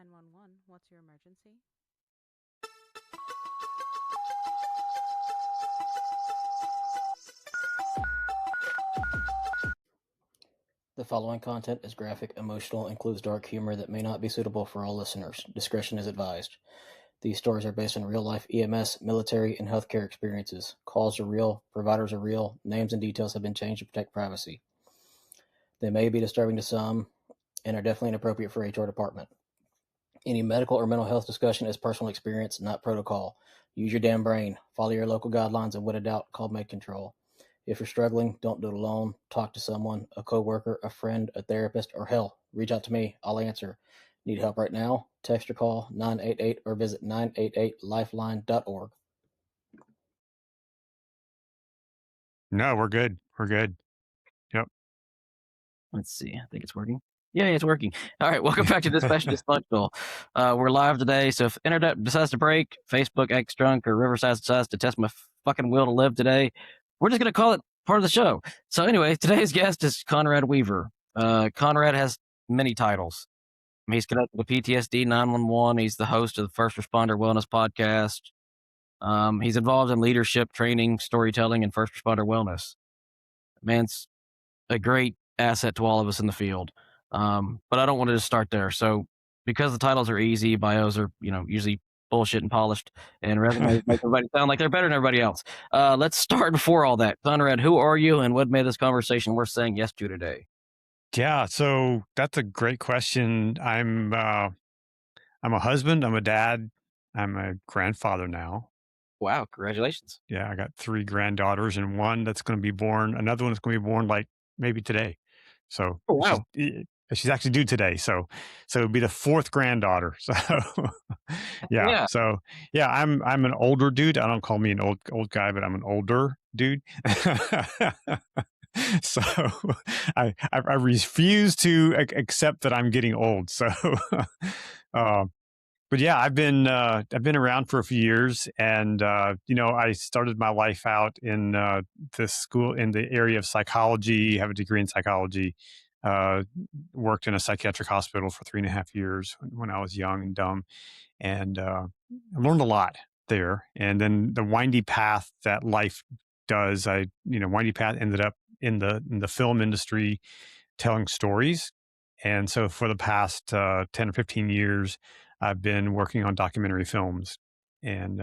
911, what's your emergency? The following content is graphic, emotional, and includes dark humor that may not be suitable for all listeners. Discretion is advised. These stories are based on real-life EMS, military, and healthcare experiences. Calls are real, providers are real, names and details have been changed to protect privacy. They may be disturbing to some and are definitely inappropriate for HR department. Any medical or mental health discussion is personal experience, not protocol. Use your damn brain. Follow your local guidelines, and when in doubt, call Med Control. If you're struggling, don't do it alone. Talk to someone, a coworker, a friend, a therapist, or hell, reach out to me. I'll answer. Need help right now? Text or call 988 or visit 988lifeline.org. No, we're good. We're good. Yep. Let's see. I think it's working. Yeah, it's working. All right, welcome back to Dispatch Dysfunctional. We're live today, so if internet decides to break, Facebook acts drunk, or Riverside decides to test my fucking will to live today, we're just going to call it part of the show. So anyway, today's guest is Conrad Weaver. Conrad has many titles. He's connected with PTSD 911. He's the host of the First Responder Wellness Podcast. He's involved in leadership, training, storytelling, and first responder wellness. Man's a great asset to all of us in the field. But I don't want to just start there. So because the titles are easy, bios are, usually bullshit and polished, and resumes make everybody sound like they're better than everybody else. Let's start before all that. Conrad, who are you and what made this conversation worth saying yes to today? Yeah, so that's a great question. I'm a husband, I'm a dad, I'm a grandfather now. Wow, congratulations. Yeah, I got 3 granddaughters and one that's going to be born, another one that's going to be born like maybe today. So Oh, wow. she's actually due today. So it'd be the 4th granddaughter. So yeah. So yeah, I'm an older dude. I don't call me an old guy, but I'm an older dude. So I refuse to accept that I'm getting old. So but yeah, I've been around for a few years, and I started my life out in this school in the area of psychology. Have a degree in psychology. Worked in a psychiatric hospital for 3.5 years when I was young and dumb, and I learned a lot there. And then the windy path that life does, windy path ended up in the film industry, telling stories. And so for the past 10 or 15 years, I've been working on documentary films. And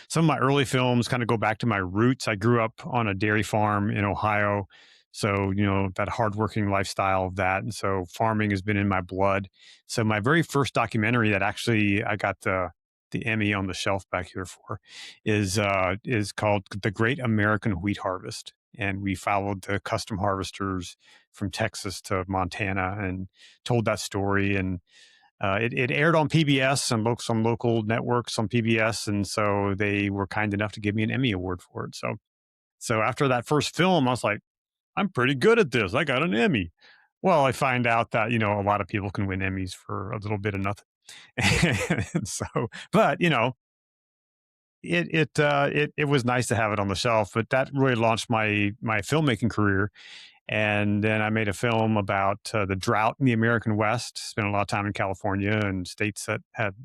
some of my early films kind of go back to my roots. I grew up on a dairy farm in Ohio. So, that hardworking lifestyle of that. And so farming has been in my blood. So my very first documentary that actually I got the Emmy on the shelf back here for is called The Great American Wheat Harvest. And we followed the custom harvesters from Texas to Montana and told that story. And it aired on PBS and some local networks on PBS. And so they were kind enough to give me an Emmy Award for it. So after that first film, I was like, I'm pretty good at this. I got an Emmy. Well, I find out that, a lot of people can win Emmys for a little bit of nothing. And so, but, it was nice to have it on the shelf, but that really launched my filmmaking career. And then I made a film about the drought in the American West. Spent a lot of time in California and states that had,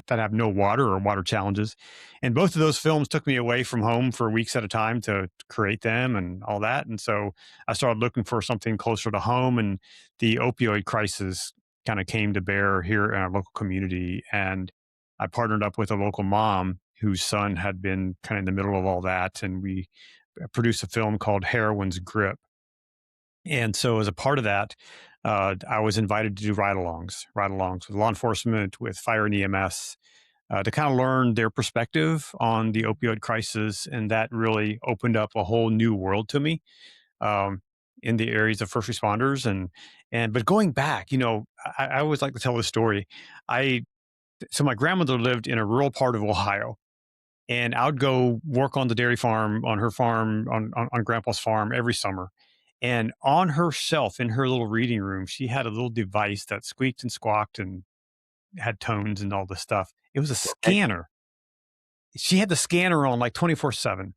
that have no water or water challenges. And both of those films took me away from home for weeks at a time to create them and all that. And so I started looking for something closer to home, and the opioid crisis kind of came to bear here in our local community. And I partnered up with a local mom whose son had been kind of in the middle of all that. And we produced a film called Heroin's Grip. And so as a part of that, I was invited to do ride-alongs with law enforcement, with fire and EMS, to kind of learn their perspective on the opioid crisis. And that really opened up a whole new world to me in the areas of first responders. But going back, I always like to tell this story. So my grandmother lived in a rural part of Ohio. And I would go work on the dairy farm, on her farm, on Grandpa's farm every summer. And on her shelf in her little reading room, she had a little device that squeaked and squawked and had tones and all this stuff. It was a scanner. She had the scanner on like 24/7.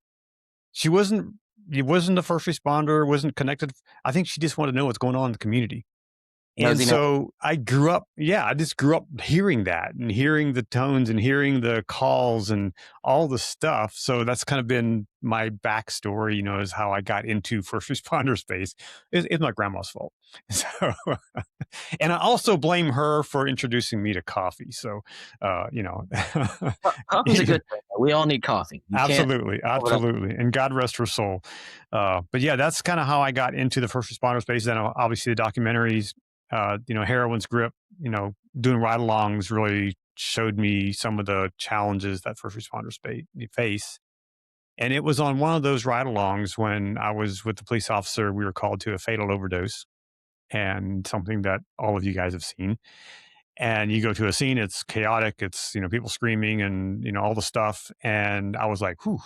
She wasn't a first responder, wasn't connected. I think she just wanted to know what's going on in the community. And so I grew up, I just grew up hearing that and hearing the tones and hearing the calls and all the stuff. So that's kind of been my backstory, is how I got into first responder space. It's my grandma's fault. So, and I also blame her for introducing me to coffee. So, coffee's a good thing. We all need coffee. Absolutely. And God rest her soul. But yeah, that's kind of how I got into the first responder space. Then obviously the documentaries, Heroine's Grip, doing ride-alongs really showed me some of the challenges that first responders face. And it was on one of those ride-alongs when I was with the police officer, we were called to a fatal overdose, and something that all of you guys have seen. And you go to a scene, it's chaotic, it's, people screaming and, all the stuff. And I was like, whew,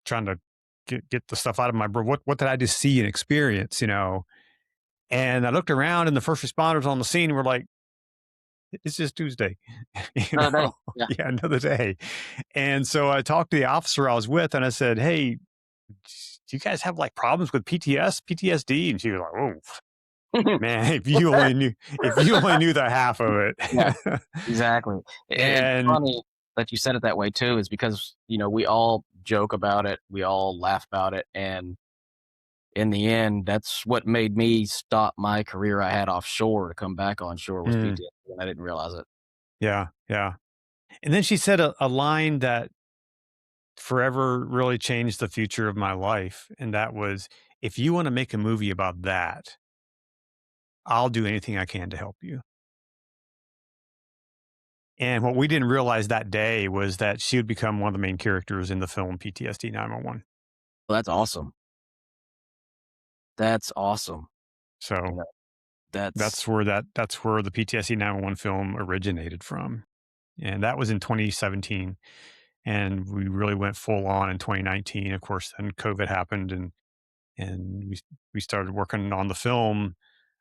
trying to get the stuff out of my brain. What did I just see and experience, And I looked around and the first responders on the scene were like, it's just Tuesday. Another day. Yeah, another day. And so I talked to the officer I was with and I said, hey, do you guys have like problems with PTSD? And she was like, oh, man, if you only knew the half of it. Yeah, exactly. And it's funny that you said it that way too, is because, we all joke about it. We all laugh about it. And in the end, that's what made me stop my career I had offshore to come back onshore was PTSD, and I didn't realize it. Yeah. And then she said a line that forever really changed the future of my life. And that was, if you want to make a movie about that, I'll do anything I can to help you. And what we didn't realize that day was that she would become one of the main characters in the film PTSD 911. Well, that's awesome. That's awesome. So that's where the PTSD 911 film originated from. And that was in 2017. And we really went full on in 2019. Of course, then COVID happened and we started working on the film.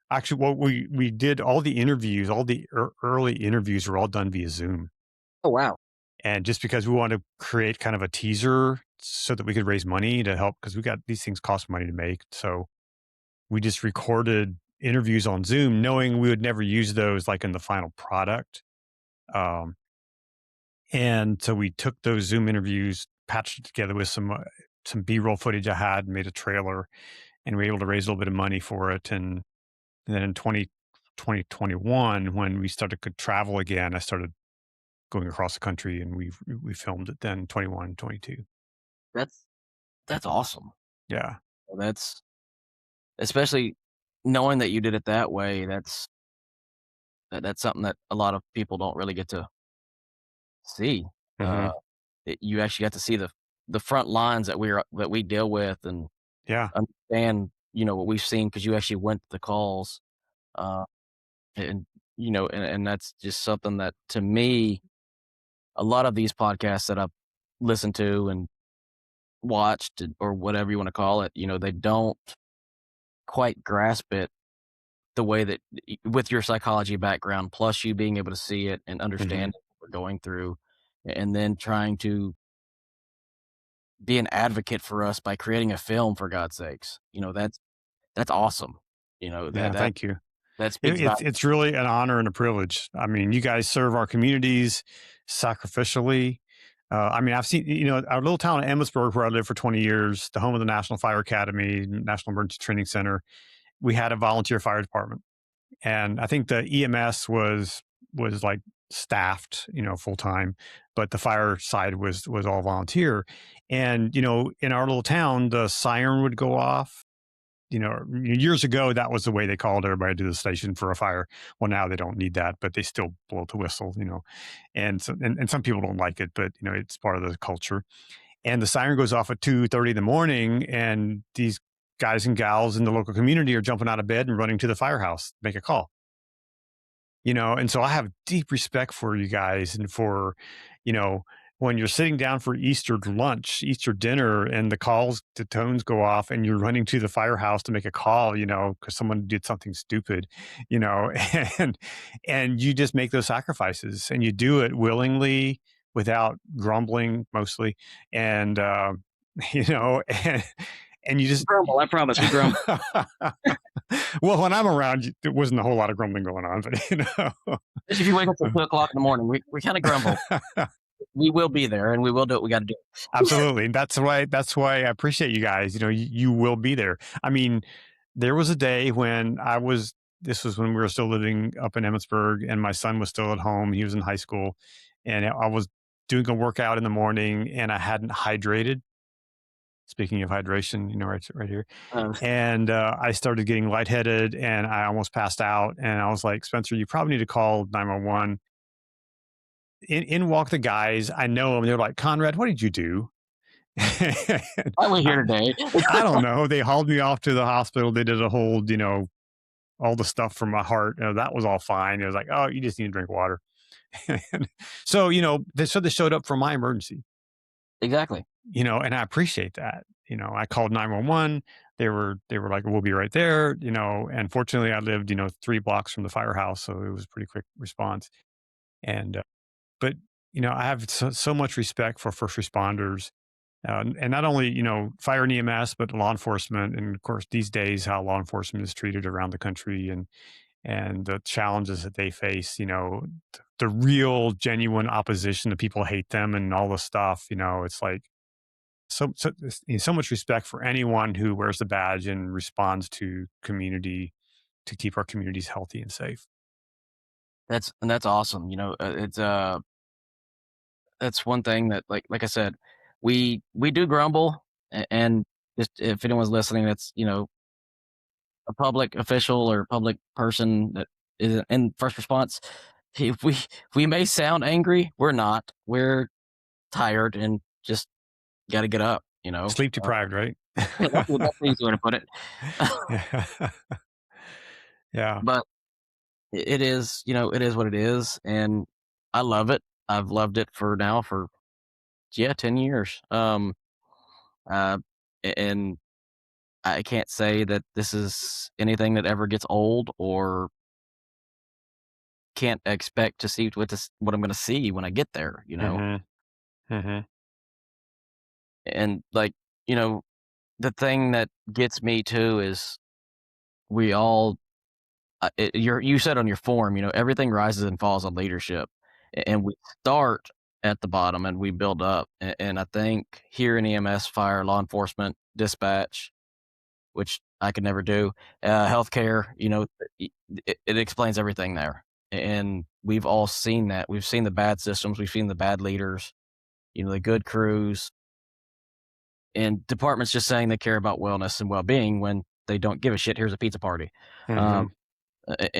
Actually, what we did, all the interviews, all the early interviews were all done via Zoom. Oh, wow. And just because we wanted to create kind of a teaser so that we could raise money to help, because these things cost money to make. So we just recorded interviews on Zoom, knowing we would never use those like in the final product. And so we took those Zoom interviews, patched it together with some B-roll footage I had, made a trailer, and we were able to raise a little bit of money for it. And then in 2021, when we started to travel again, I started going across the country, and we filmed it then 21, 22. That's awesome. Yeah. That's, especially knowing that you did it that way, that's something that a lot of people don't really get to see. Mm-hmm. You actually got to see the front lines that we deal with and understand, what we've seen, because you actually went to the calls. And that's just something that, to me, a lot of these podcasts that I've listened to and watched, or whatever you want to call it, they don't quite grasp it the way that, with your psychology background, plus you being able to see it and understand what we're going through, and then trying to be an advocate for us by creating a film, for God's sakes. That's awesome. Thank you. It's really an honor and a privilege. I mean, you guys serve our communities sacrificially. I've seen, our little town of Emmitsburg, where I lived for 20 years, the home of the National Fire Academy, National Emergency Training Center. We had a volunteer fire department, and I think the EMS was like staffed, full time, but the fire side was all volunteer. And, in our little town, the siren would go off. Years ago, that was the way they called everybody to the station for a fire. Well, now they don't need that, but they still blow the whistle, and some people don't like it, but, it's part of the culture. And the siren goes off at 2:30 in the morning, and these guys and gals in the local community are jumping out of bed and running to the firehouse to make a call. And so I have deep respect for you guys, and for, when you're sitting down for Easter lunch, Easter dinner, and the tones go off, and you're running to the firehouse to make a call, because someone did something stupid, and you just make those sacrifices, and you do it willingly, without grumbling, mostly. And, and you just grumble. I promise, we grumble. Well, when I'm around, there wasn't a whole lot of grumbling going on, but If you wake up at 2 o'clock in the morning, we kind of grumble. We will be there, and we will do what we got to do. Absolutely. That's why I appreciate you guys. You will be there. I mean, there was a day when this was when we were still living up in Emmitsburg, and my son was still at home. He was in high school, and I was doing a workout in the morning, and I hadn't hydrated. Speaking of hydration, right here. And I started getting lightheaded, and I almost passed out. And I was like, Spencer, you probably need to call 911. In walk the guys. I know them. They're like, Conrad, what did you do? Why are we here today? I don't know. They hauled me off to the hospital. They did a whole, all the stuff for my heart. That was all fine. It was like, oh, you just need to drink water. So, they showed up for my emergency. Exactly. And I appreciate that. I called 911. They were like, we'll be right there, and fortunately I lived, 3 blocks from the firehouse. So it was a pretty quick response. And, but, I have so much respect for first responders. And not only, fire and EMS, but law enforcement. And of course, these days, how law enforcement is treated around the country and the challenges that they face, the real genuine opposition, the people hate them and all the stuff, it's like so much respect for anyone who wears the badge and responds to community to keep our communities healthy and safe. That's awesome. It's that's one thing that like I said, we do grumble, and just if anyone's listening that's a public official or public person that is in first response, if we may sound angry, we're not. We're tired and just got to get up. Sleep deprived, right? That's the easy way to put it. Yeah. But it is, it is what it is, and I love it. I've loved it for 10 years. And I can't say that this is anything that ever gets old, or can't expect to see what I'm going to see when I get there, Mm-hmm. Mm-hmm. And the thing that gets me too is we all, you said on your form, everything rises and falls on leadership, and we start at the bottom and we build up. And I think here in EMS, fire, law enforcement, dispatch, which I could never do, healthcare, it explains everything there. And we've all seen that. We've seen the bad systems. We've seen the bad leaders, the good crews, and departments just saying they care about wellness and well-being when they don't give a shit. Here's a pizza party. Mm-hmm.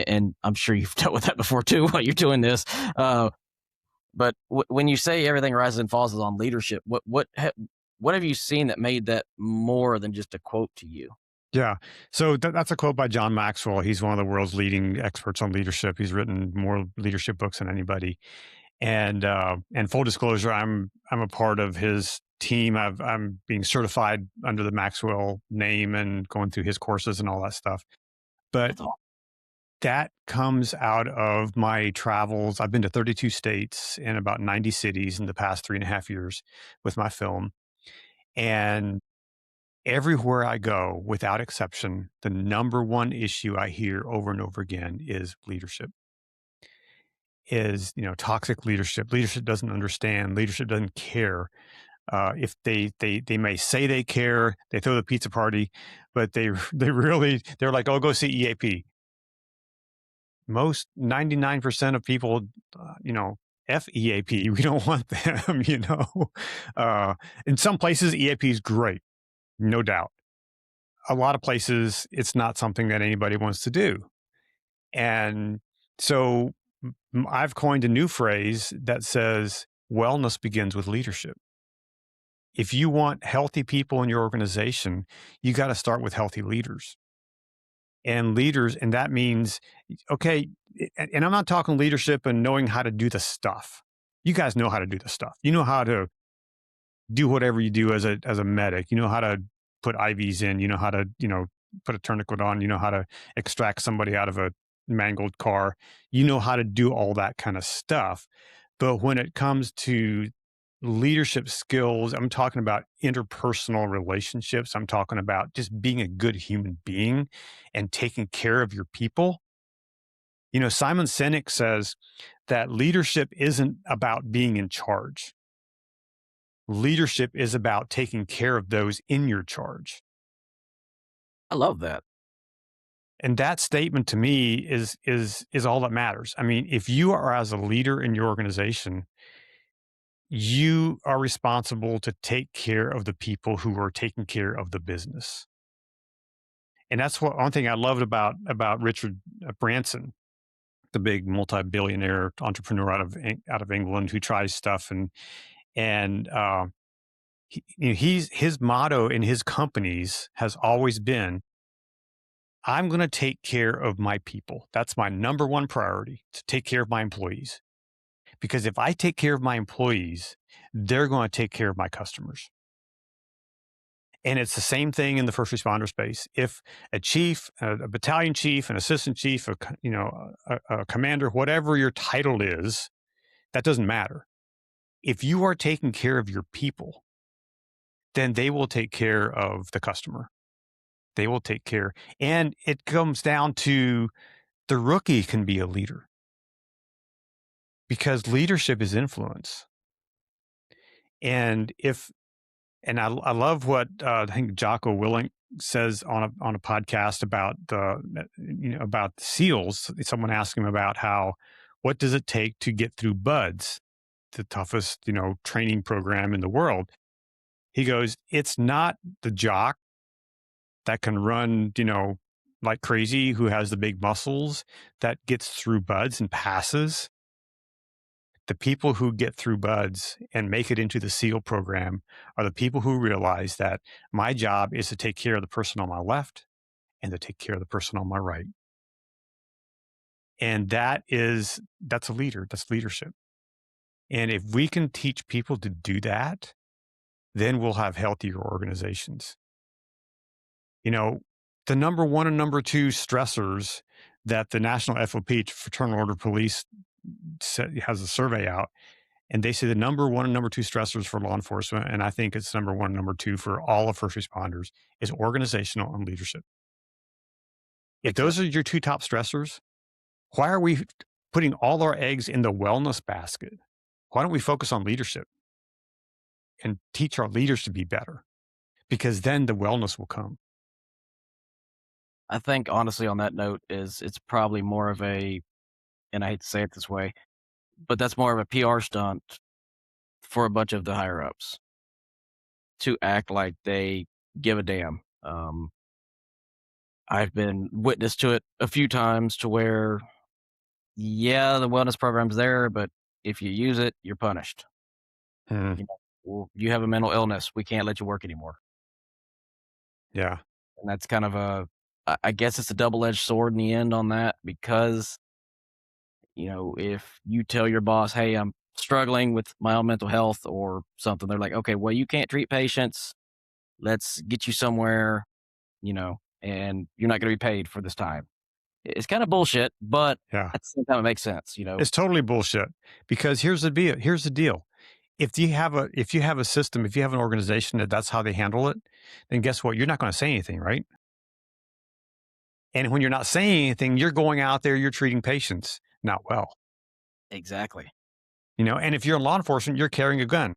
And I'm sure you've dealt with that before too while you're doing this. But when you say everything rises and falls on leadership, what have you seen that made that more than just a quote to you? Yeah. So that's a quote by John Maxwell. He's one of the world's leading experts on leadership. He's written more leadership books than anybody. And full disclosure, I'm a part of his team. I'm being certified under the Maxwell name and going through his courses and all that stuff. But that comes out of my travels. I've been to 32 states and about 90 cities in the past 3.5 years with my film. And everywhere I go, without exception, the number one issue I hear over and over again is leadership. Is, toxic leadership. Leadership doesn't understand. Leadership doesn't care. If they may say they care, they throw the pizza party, but they're like, oh, go see EAP. Most 99% of people, F EAP. We don't want them, in some places, EAP is great. No doubt. A lot of places, it's not something that anybody wants to do. And so I've coined a new phrase that says wellness begins with leadership. If you want healthy people in your organization, you got to start with healthy leaders. And that means, okay, and I'm not talking leadership and knowing how to do the stuff. You guys know how to do the stuff. You know how to do whatever you do as a medic. You know how to put IVs in. You know how to, put a tourniquet on. You know how to extract somebody out of a mangled car. You know how to do all that kind of stuff. But when it comes to leadership skills. I'm talking about interpersonal relationships. I'm talking about just being a good human being and taking care of your people. Simon Sinek says that leadership isn't about being in charge. Leadership is about taking care of those in your charge. I love that. And that statement to me is all that matters. I mean, if you are as a leader in your organization, you are responsible to take care of the people who are taking care of the business. And that's one thing I loved about Richard Branson, the big multi-billionaire entrepreneur out of England who tries stuff and his motto in his companies has always been, I'm going to take care of my people. That's my number one priority, to take care of my employees. Because if I take care of my employees, they're going to take care of my customers. And it's the same thing in the first responder space. If a chief, a battalion chief, an assistant chief, a commander, whatever your title is, that doesn't matter. If you are taking care of your people, then they will take care of the customer. They will take care. And it comes down to the rookie can be a leader because leadership is influence. And I love what I think Jocko Willink says on a podcast about about SEALs. Someone asked him about what does it take to get through BUDS, the toughest training program in the world. He goes, it's not the jock that can run like crazy, who has the big muscles, that gets through BUDS and passes. The people who get through BUDS and make it into the SEAL program are the people who realize that my job is to take care of the person on my left and to take care of the person on my right. And that's a leader. That's leadership. And if we can teach people to do that, then we'll have healthier organizations. The number one and number two stressors that the National FOP, Fraternal Order Police, has a survey out, and they say the number one and number two stressors for law enforcement, and I think it's number one and number two for all of first responders, is organizational and leadership. If those are your two top stressors, why are we putting all our eggs in the wellness basket? Why don't we focus on leadership and teach our leaders to be better? Because then the wellness will come. I think honestly on that note it's probably more of a, and I hate to say it this way, but that's more of a PR stunt for a bunch of the higher ups to act like they give a damn. I've been witness to it a few times to where, yeah, the wellness program's there, but if you use it, you're punished. Well, you have a mental illness. We can't let you work anymore. Yeah. And that's kind of I guess it's a double-edged sword in the end on that, because, if you tell your boss, hey, I'm struggling with my own mental health or something, they're like, okay, well, you can't treat patients. Let's get you somewhere, and you're not going to be paid for this time. It's kind of bullshit, but yeah, at the same time, it makes sense. It's totally bullshit, because here's the deal. If you have a system, if you have an organization that's how they handle it, then guess what? You're not going to say anything, right? And when you're not saying anything, you're going out there, you're treating patients not well. Exactly. And if you're in law enforcement, you're carrying a gun.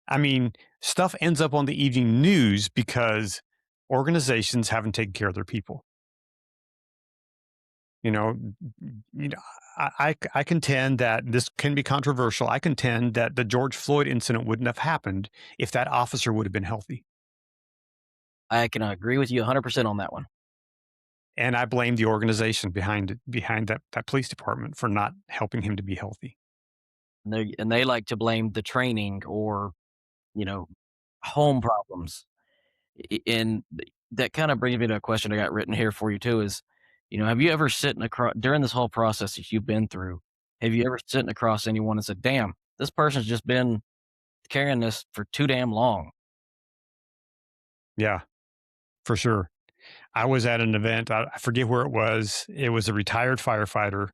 I mean, stuff ends up on the evening news because organizations haven't taken care of their people. I contend that this can be controversial. I contend that the George Floyd incident wouldn't have happened if that officer would have been healthy. I can agree with you 100% on that one. And I blame the organization behind that police department for not helping him to be healthy. And they like to blame the training or, home problems. And that kind of brings me to a question I got written here for you too is, have you ever during this whole process that you've been through, have you ever sitting across anyone and said, damn, this person's just been carrying this for too damn long? Yeah, for sure. I was at an event. I forget where it was. It was a retired firefighter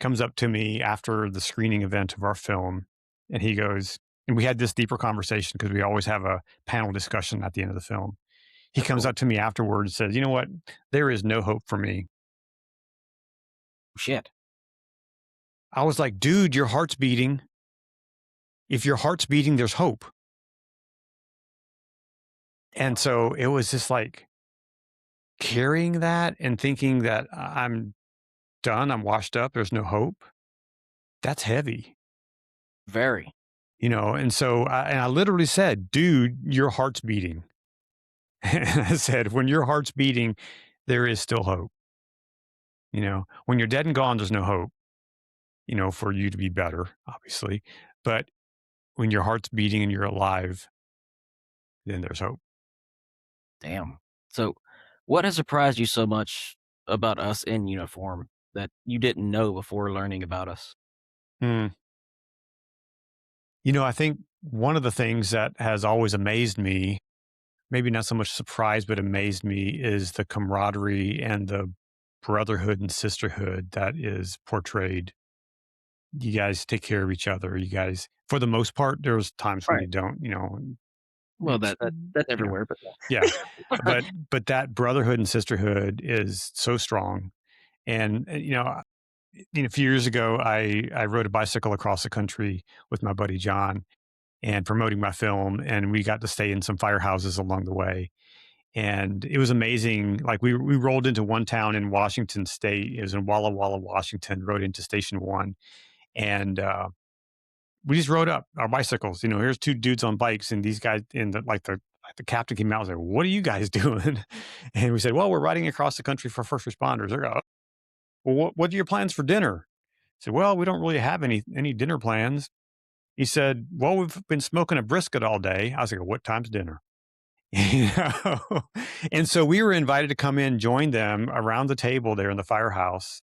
comes up to me after the screening event of our film. And he goes, and we had this deeper conversation because we always have a panel discussion at the end of the film. He That's comes cool. up to me afterwards and says, "You know what? There is no hope for me." Shit. I was like, "Dude, your heart's beating. If your heart's beating, there's hope." And so it was just like carrying that and thinking that I'm done, I'm washed up, there's no hope. That's heavy, Very. And so I literally said, "Dude, your heart's beating." And I said, "When your heart's beating, there is still hope. When you're dead and gone, there's no hope, for you to be better, obviously. But when your heart's beating and you're alive, then there's hope." Damn. So, what has surprised you so much about us in uniform that you didn't know before learning about us? Hmm. I think one of the things that has always amazed me, maybe not so much surprised, but amazed me, is the camaraderie and the brotherhood and sisterhood that is portrayed. You guys take care of each other. You guys, for the most part, there's times when Right. you don't, Well, it's, that's you know, everywhere, but yeah, but that brotherhood and sisterhood is so strong. And a few years ago, I rode a bicycle across the country with my buddy John and promoting my film, and we got to stay in some firehouses along the way. And it was amazing. Like we rolled into one town in Washington State. It was in Walla Walla, Washington. Rode into Station One, and we just rode up our bicycles. Here's two dudes on bikes, and these guys, and the captain came out and said, "What are you guys doing?" And we said, "Well, we're riding across the country for first responders." They're like, "Well, what are your plans for dinner?" I said, "Well, we don't really have any dinner plans." He said, "Well, we've been smoking a brisket all day." I was like, "What time's dinner?" You know? And so we were invited to come in, join them around the table there in the firehouse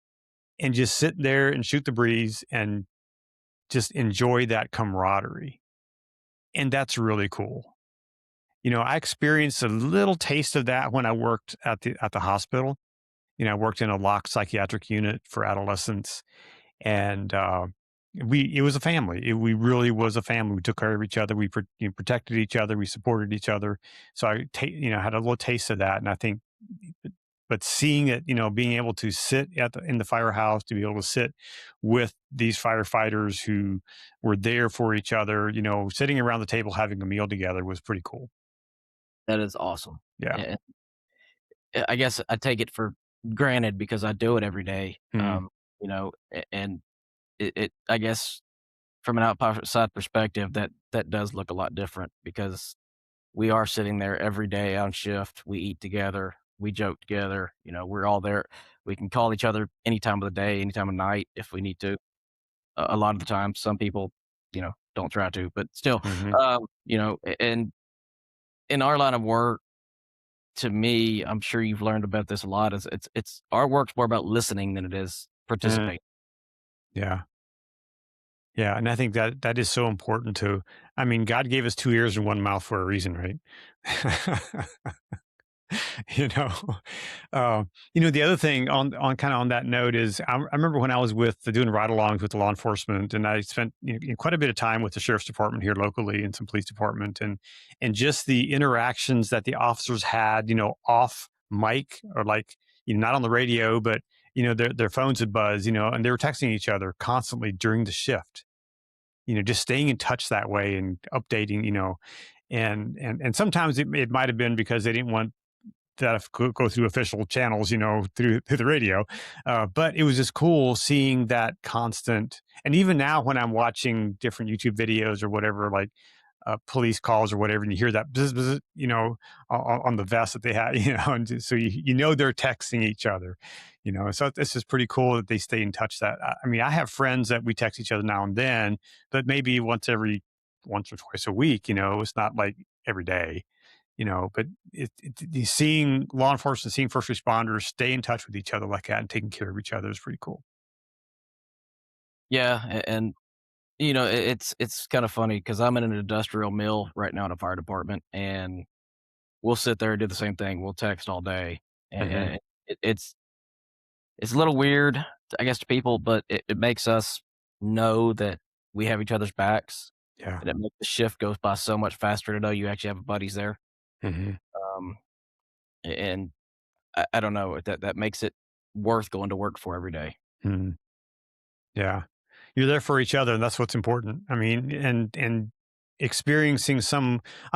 and just sit there and shoot the breeze and just enjoy that camaraderie. And that's really cool. I experienced a little taste of that when I worked at the hospital. I worked in a locked psychiatric unit for adolescents, and it was a family. We really was a family. We took care of each other. We protected each other. We supported each other. So I had a little taste of that, and I think, but seeing it, being able to sit in the firehouse, to be able to sit with these firefighters who were there for each other, sitting around the table having a meal together was pretty cool. that is awesome. Yeah. And I guess I take it for granted because I do it every day. Mhm. And I guess from an outside perspective, that does look a lot different because we are sitting there every day on shift. We eat together. We joke together. We're all there. We can call each other any time of the day, any time of night if we need to. A lot of the time, some people, don't try to, but still, Mhm. and in our line of work, to me, I'm sure you've learned about this a lot. Is it's our work's more about listening than it is Mhm. participating. Yeah. Yeah, and I think that is so important to. I mean, God gave us 2 ears and 1 mouth for a reason, right? You know? The other thing on kinda on that note is I remember when I was doing ride-alongs with the law enforcement, and I spent, quite a bit of time with the sheriff's department here locally and some police department, and just the interactions that the officers had, off mic or like, not on the radio, but, their phones would buzz, and they were texting each other constantly during the shift. Just staying in touch that way and updating, and sometimes it might have been because they didn't want that go through official channels, through the radio. But it was just cool seeing that constant. And even now, when I'm watching different YouTube videos or whatever, like police calls or whatever, and you hear that bzz, bzz, on the vest that they had, and so they're texting each other, So this is pretty cool that they stay in touch. That I mean, I have friends that we text each other now and then, but maybe once or twice a week. It's not like every day. But seeing law enforcement, seeing first responders stay in touch with each other like that and taking care of each other is pretty cool. Yeah, and it's kind of funny because I'm in an industrial mill right now in a fire department, and we'll sit there and do the same thing. We'll text all day, and, Hmm. and it's a little weird, I guess, to people, but it makes us know that we have each other's backs, Yeah. and it makes the shift goes by so much faster to know you actually have buddies there. Hmm. Um, and I don't know, that makes it worth going to work for every day. Hmm. Yeah. You're there for each other, and that's what's important. I mean, and experiencing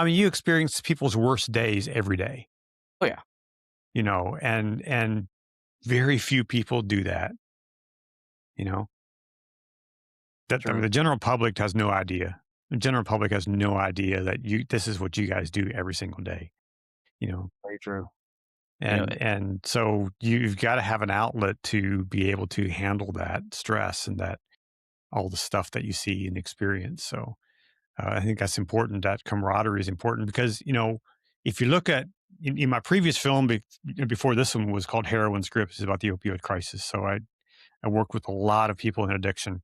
you experience people's worst days every day, Oh, yeah. and very few people do that, you know. I mean, True. the general public has no idea. The general public has no idea that this is what you guys do every single day, you know. Very true. And so you've got to have an outlet to be able to handle that stress and that all the stuff that you see and experience. So I think that's important. That camaraderie is important because, if you look at in my previous film before this one was called Heroin Scripts, is about the opioid crisis. So I work with a lot of people in addiction.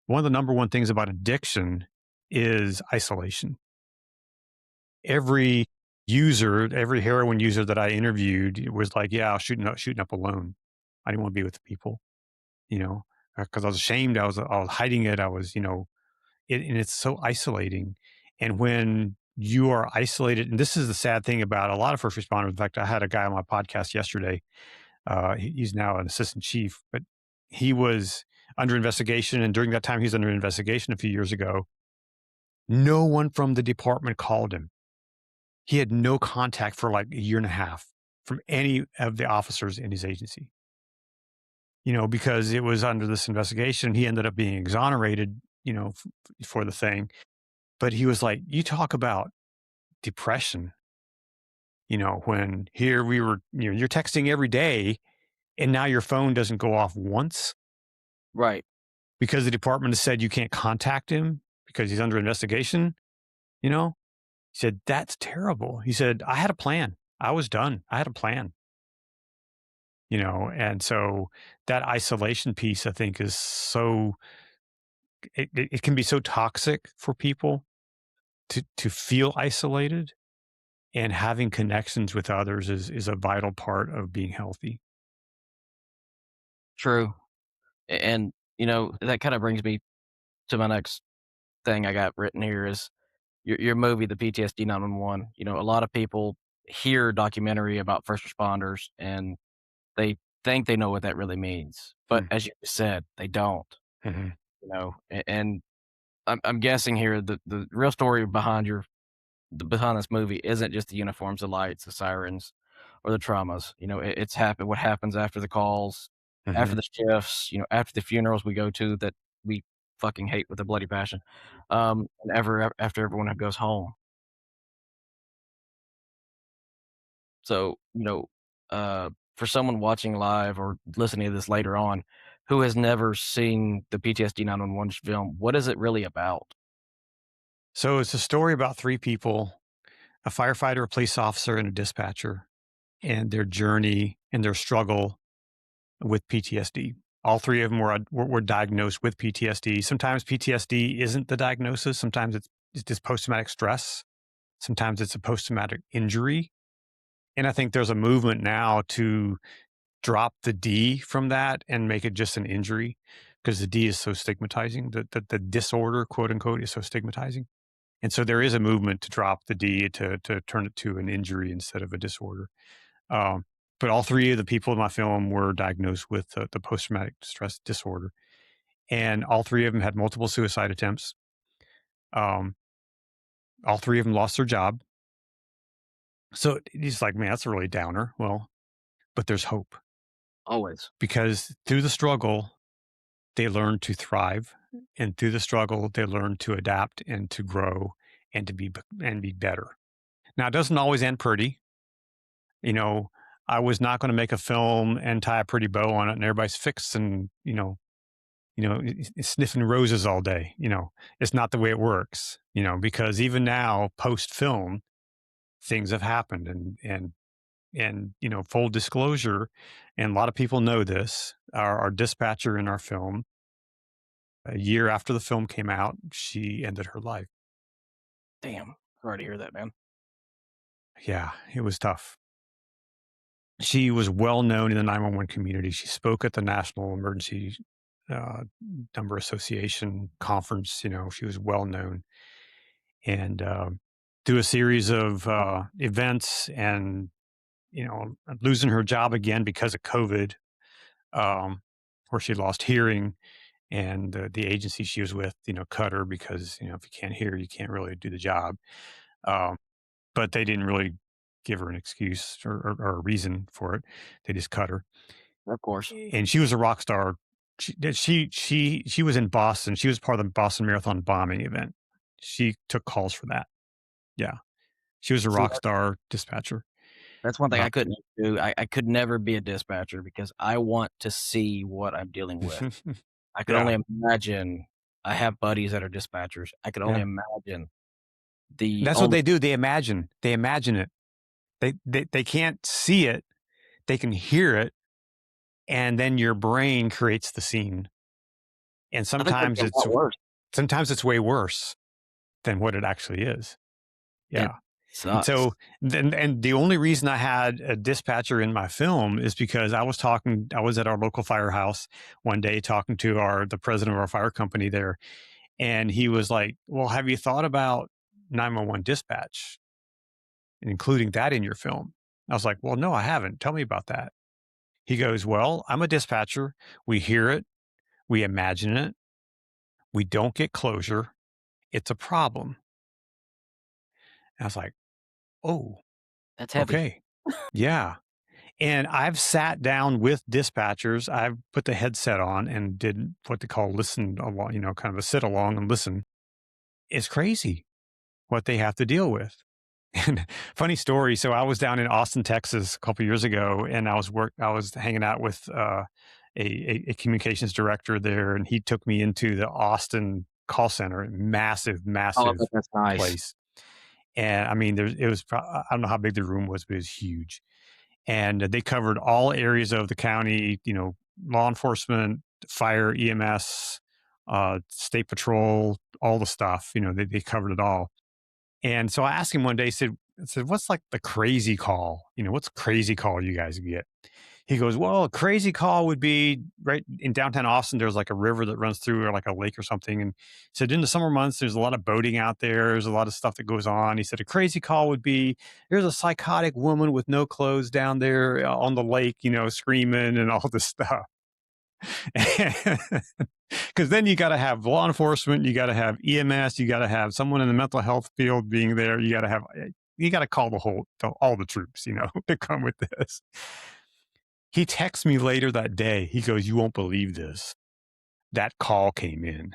One of the number one things about addiction is isolation. Every every heroin user that I interviewed was like, yeah, I was shooting up alone. I didn't want to be with people, because I was ashamed. I was hiding it. I was, and it's so isolating. And when you are isolated, and this is the sad thing about a lot of first responders. In fact, I had a guy on my podcast yesterday. He's now an assistant chief, but he was under investigation. And during that time, he was under investigation a few years ago. No one from the department called him. He had no contact for like a year and a half from any of the officers in his agency, because it was under this investigation. He ended up being exonerated, for the thing. But he was like, you talk about depression, when here we were, you're texting every day and now your phone doesn't go off once Right. because the department has said you can't contact him because he's under investigation. He said, that's terrible. He said, I had a plan. I was done. I had a plan. And so that isolation piece, I think, is it can be so toxic for people to feel isolated, and having connections with others is a vital part of being healthy. True. And, that kind of brings me to my next thing I got written here is your movie, the PTSD 911. A lot of people hear documentary about first responders and they think they know what that really means. But Mm. as you said, they don't, Mhm. and I'm guessing here the real story behind behind this movie isn't just the uniforms, the lights, the sirens, or the traumas. It's what happens after the calls, after Mhm. the shifts, after the funerals we go to that we fucking hate with a bloody passion, and after everyone goes home. So, for someone watching live or listening to this later on who has never seen the PTSD 911 film, what is it really about? So it's a story about three people: a firefighter, a police officer, and a dispatcher, and their journey and their struggle with PTSD. All three of them were diagnosed with PTSD. Sometimes PTSD isn't the diagnosis. Sometimes it's just post-traumatic stress. Sometimes it's a post-traumatic injury. And I think there's a movement now to drop the D from that and make it just an injury, because the D is so stigmatizing. The disorder, quote unquote, is so stigmatizing. And so there is a movement to drop the D to turn it to an injury instead of a disorder. But all three of the people in my film were diagnosed with the post-traumatic stress disorder. And all three of them had multiple suicide attempts. Um, all three of them lost their job. So he's like, man, that's a really downer. Well, but there's hope, Always. because through the struggle, they learn to thrive. And through the struggle, they learn to adapt and to grow and to be better. Now, it doesn't always end pretty. I was not going to make a film and tie a pretty bow on it and everybody's fixed and, sniffing roses all day. It's not the way it works, because even now, post film, things have happened, and full disclosure, and a lot of people know this, our dispatcher in our film, a year after the film came out, she ended her life. Damn. Sorry to hear that, man. Yeah, it was tough. She was well known in the 911 community. She spoke at the National Emergency number association conference. She was well known, and do a series of events, and losing her job again because of COVID, where she lost hearing, and the agency she was with, cut her because if you can't hear, you can't really do the job. Um, but they didn't really give her an excuse or a reason for it. They just cut her. Of course. And she was a rock star. She was in Boston. She was part of the Boston Marathon bombing event. She took calls for that. Yeah. She was a rock star dispatcher. That's one thing I couldn't do. I could never be a dispatcher because I want to see what I'm dealing with. I could only imagine. I have buddies that are dispatchers. I could only imagine That's what they do. They imagine it. They can't see it. They can hear it. And then your brain creates the scene. And sometimes it's way worse than what it actually is. Yeah. And so and the only reason I had a dispatcher in my film is because I was at our local firehouse one day talking to the president of our fire company there. And he was like, well, have you thought about 911 dispatch and including that in your film? I was like, well, no, I haven't. Tell me about that. He goes, well, I'm a dispatcher. We hear it. We imagine it. We don't get closure. It's a problem. And I was like, oh, that's heavy. Okay. Yeah. And I've sat down with dispatchers. I've put the headset on and did what they call listen along, kind of a sit along and listen. It's crazy what they have to deal with. And funny story. So I was down in Austin, Texas a couple of years ago, and I was hanging out with a communications director there, and he took me into the Austin call center, massive that's nice. place. And I mean, I don't know how big the room was, but it was huge. And they covered all areas of the county, law enforcement, fire, EMS, state patrol, all the stuff, they covered it all. And so I asked him one day, I said, what's like the crazy call? What's crazy call you guys get? He goes, well, a crazy call would be right in downtown Austin. There's like a river that runs through, or like a lake or something. And he said, in the summer months, there's a lot of boating out there. There's a lot of stuff that goes on. He said, a crazy call would be, there's a psychotic woman with no clothes down there on the lake, screaming and all this stuff. Because then you got to have law enforcement, you got to have EMS, you got to have someone in the mental health field being there. You got to call all the troops, to come with this. He texts me later that day. He goes, you won't believe this. That call came in.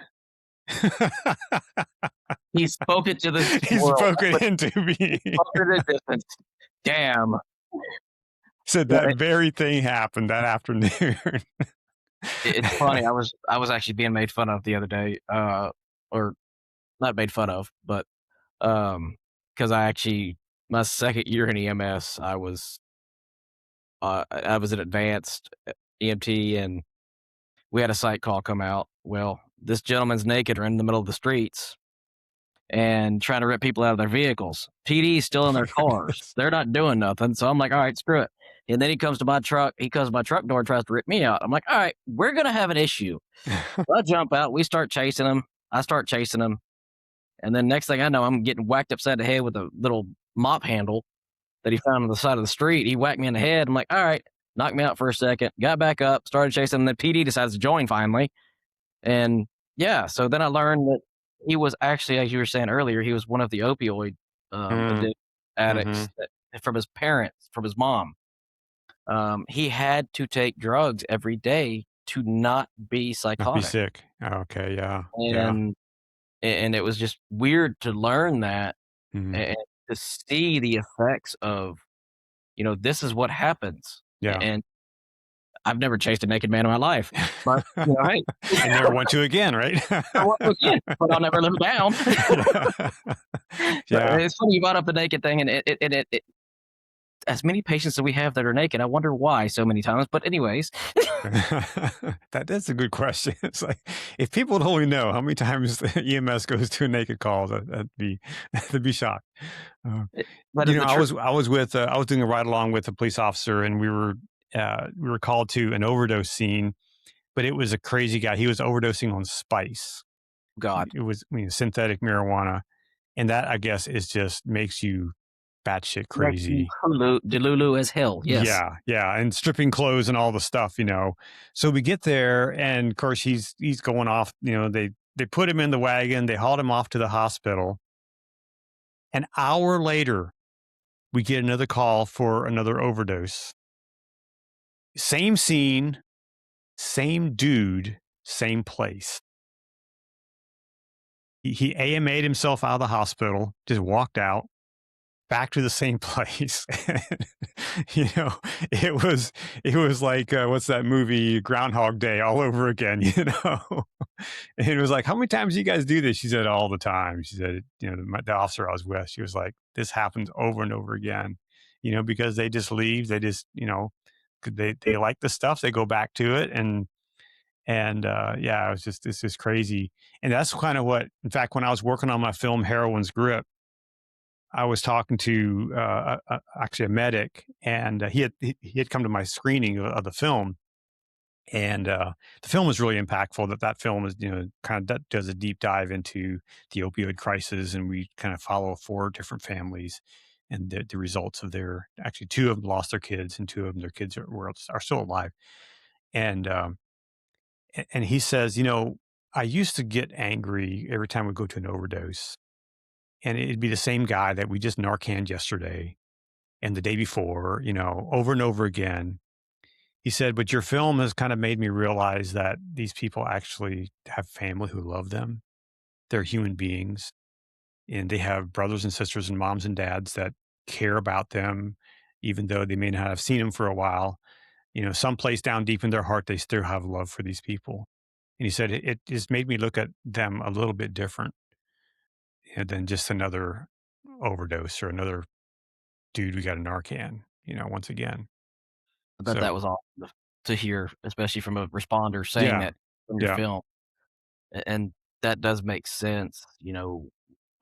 He spoke it to the He spoke it into me. Damn. Said that very thing happened that afternoon. It's funny. I was actually being made fun of the other day, or not made fun of, but because my second year in EMS, I was an advanced EMT, and we had a site call come out. Well, this gentleman's naked or in the middle of the streets and trying to rip people out of their vehicles. PD's still in their cars. They're not doing nothing. So I'm like, all right, screw it. And then he comes to my truck. He comes to my truck door and tries to rip me out. I'm like, all right, we're going to have an issue. So I jump out. We start chasing him. I start chasing him. And then next thing I know, I'm getting whacked upside the head with a little mop handle that he found on the side of the street. He whacked me in the head. I'm like, all right, knocked me out for a second, got back up, started chasing him. Then PD decides to join finally. And yeah, so then I learned that he was actually, as you were saying earlier, he was one of the opioid addicts from his parents, from his mom. He had to take drugs every day to not be psychotic. Not be sick. Okay, yeah. And it was just weird to learn that and to see the effects of, this is what happens. Yeah. And I've never chased a naked man in my life, but hey. And never want to again, right? I want to again, but I'll never live it down. Yeah. It's funny you brought up the naked thing, and it as many patients that we have that are naked, I wonder why so many times. But anyways, that's a good question. It's like, if people would only know how many times the EMS goes to a naked call, they'd be shocked. I was doing a ride along with a police officer, and we were called to an overdose scene but it was a crazy guy. He was overdosing on spice. God. It was synthetic marijuana, and that, I guess, is just makes you batshit crazy. Delulu as hell. Yes. Yeah, and stripping clothes and all the stuff, So we get there, and of course he's going off. They put him in the wagon. They hauled him off to the hospital. An hour later, we get another call for another overdose. Same scene, same dude, same place. He AMA'd himself out of the hospital, just walked out, back to the same place. It was like, what's that movie, Groundhog Day all over again, And it was like, how many times do you guys do this? She said, all the time. She said, the officer I was with, she was like, this happens over and over again, because they just leave. They just, they like the stuff. They go back to it. It's just crazy. And that's kind of what, in fact, when I was working on my film, Heroine's Grip, I was talking to actually a medic, and he had come to my screening of the film. And the film was really impactful. That film is, kind of does a deep dive into the opioid crisis, and we kind of follow 4 different families and the results of actually 2 of them lost their kids, and 2 of them, their kids are still alive. And he says, I used to get angry every time we go to an overdose, and it'd be the same guy that we just Narcaned yesterday and the day before, over and over again. He said, but your film has kind of made me realize that these people actually have family who love them. They're human beings, and they have brothers and sisters and moms and dads that care about them, even though they may not have seen them for a while. Someplace down deep in their heart, they still have love for these people. And he said, it just made me look at them a little bit different than just another overdose or another dude we got a Narcan, once again. I bet that was awesome to hear, especially from a responder saying that from your film. And that does make sense.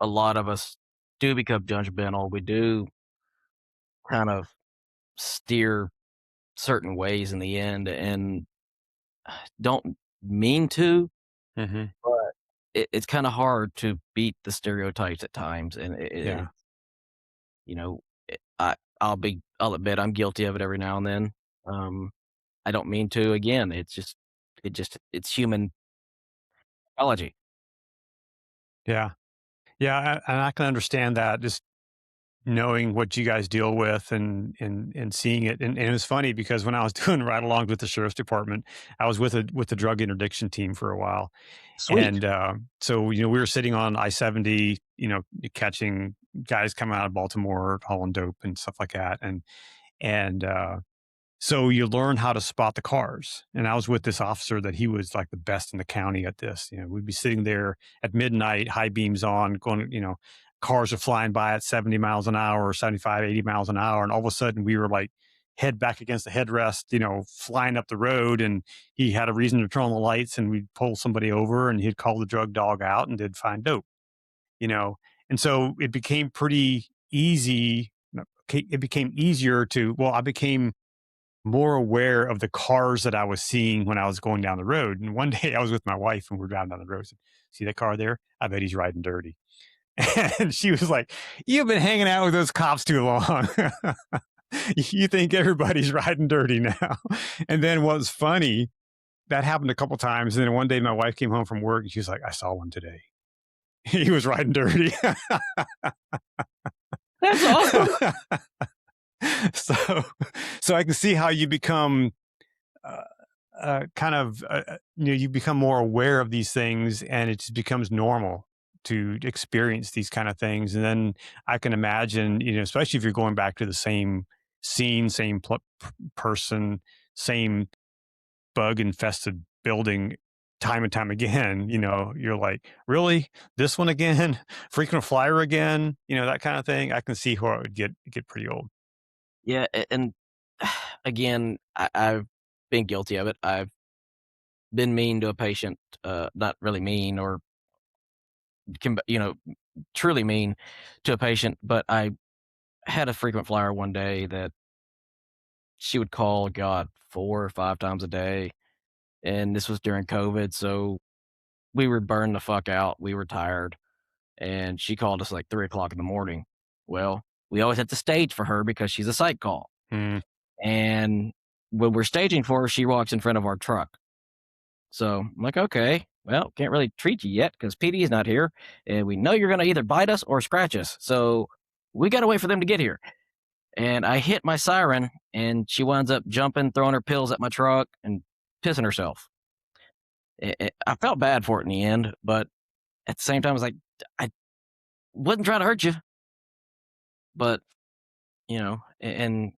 A lot of us do become judgmental. We do kind of steer certain ways in the end, and don't mean to, but it's kind of hard to beat the stereotypes at times. And I'll admit I'm guilty of it every now and then. I don't mean to. Again, it's human biology. Yeah, and I can understand that, just knowing what you guys deal with and seeing it. And it was funny because when I was doing ride alongs with the sheriff's department, I was with the drug interdiction team for a while. Sweet. And so we were sitting on I-70, catching guys coming out of Baltimore hauling dope and stuff like that. And so you learn how to spot the cars. And I was with this officer that he was like the best in the county at this. We'd be sitting there at midnight, high beams on, going, cars are flying by at 70 miles an hour or 75, 80 miles an hour. And all of a sudden we were like head back against the headrest, flying up the road. And he had a reason to turn on the lights, and we'd pull somebody over, and he'd call the drug dog out, and they'd find dope, And so it became pretty easy. It became easier I became more aware of the cars that I was seeing when I was going down the road. And one day I was with my wife, and we're driving down the road. Said, see that car there? I bet he's riding dirty. And she was like, you've been hanging out with those cops too long. You think everybody's riding dirty now. And then what's funny, that happened a couple times. And then one day my wife came home from work, and she was like, I saw one today. He was riding dirty. That's awesome. So I can see how you become you become more aware of these things, and it just becomes normal to experience these kind of things. And then I can imagine, especially if you're going back to the same scene, same person, same bug infested building time and time again, you're like, really, this one again, frequent flyer again, that kind of thing. I can see how it would get pretty old. Yeah. And again, I've been guilty of it. I've been mean to a patient, not really mean, or truly mean to a patient. But I had a frequent flyer one day that she would call, God, 4 or 5 times a day. and this was during COVID, so we were burned the fuck out. We were tired, and she called us like 3 o'clock in the morning. Well, we always have to stage for her because she's a psych call. Mm. And when we're staging for her, she walks in front of our truck. So I'm like, okay, well, can't really treat you yet because PD is not here, and we know you're going to either bite us or scratch us. So we got to wait for them to get here. And I hit my siren, and she winds up jumping, throwing her pills at my truck, and pissing herself. I felt bad for it in the end, but at the same time, I was like, I wasn't trying to hurt you, but and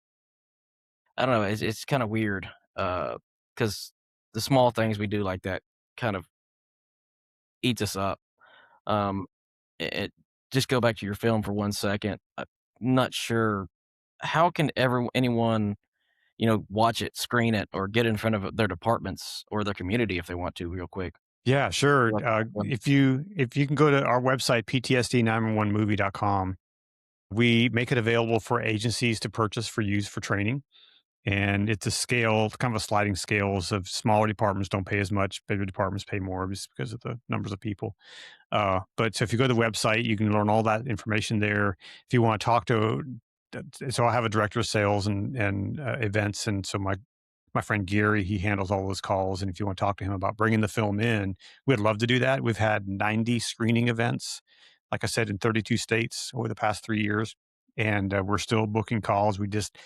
I don't know, it's kind of weird because the small things we do like that kind of eats us up. Um, it just go back to your film for 1 second. I'm not sure how can anyone watch it, screen it, or get in front of their departments or their community if they want to, real quick. Yeah, sure. Yeah. If you can go to our website, PTSD911movie.com, we make it available for agencies to purchase for use for training. And it's a scale, kind of a sliding scales of smaller departments don't pay as much, bigger departments pay more just because of the numbers of people. But so if you go to the website, you can learn all that information there. If you want to talk to, so I have a director of sales and events. And so my friend Gary, he handles all those calls. And if you want to talk to him about bringing the film in, we'd love to do that. We've had 90 screening events, like I said, in 32 states over the past 3 years. And we're still booking calls. We just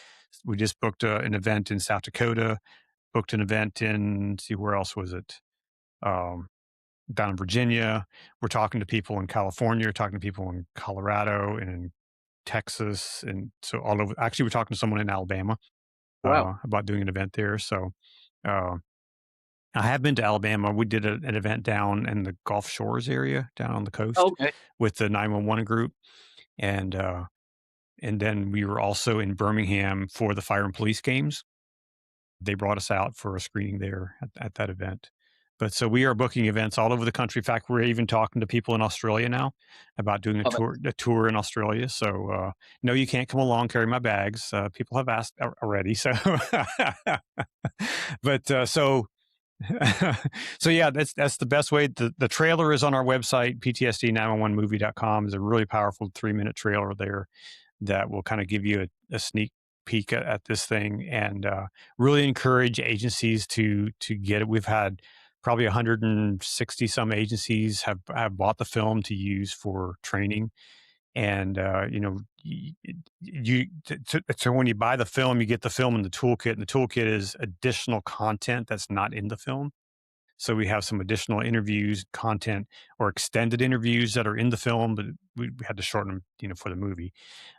booked an event in South Dakota, booked an event in, see, where else was it? Down in Virginia. We're talking to people in California, we're talking to people in Colorado and in Texas. And so all over, actually, we're talking to someone in Alabama Wow. about doing an event there. So uh, I have been to Alabama. We did an event down in the Gulf Shores area down on the coast Okay. with the 911 group. And then we were also in Birmingham for the fire and police games. They brought us out for a screening there at that event. But so we are booking events all over the country. In fact, we're even talking to people in Australia now about doing a tour in Australia. So no, you can't come along, carry my bags. People have asked already. So, but so so yeah, that's the best way. The trailer is on our website, PTSD911movie.com. Is a really powerful 3-minute trailer there that will kind of give you a sneak peek at this thing, and really encourage agencies to get it. We've had probably 160 some agencies have bought the film to use for training. And so when you buy the film, you get the film in the toolkit, and the toolkit is additional content that's not in the film. So we have some additional interviews, content, or extended interviews that are in the film, but we had to shorten them, for the movie.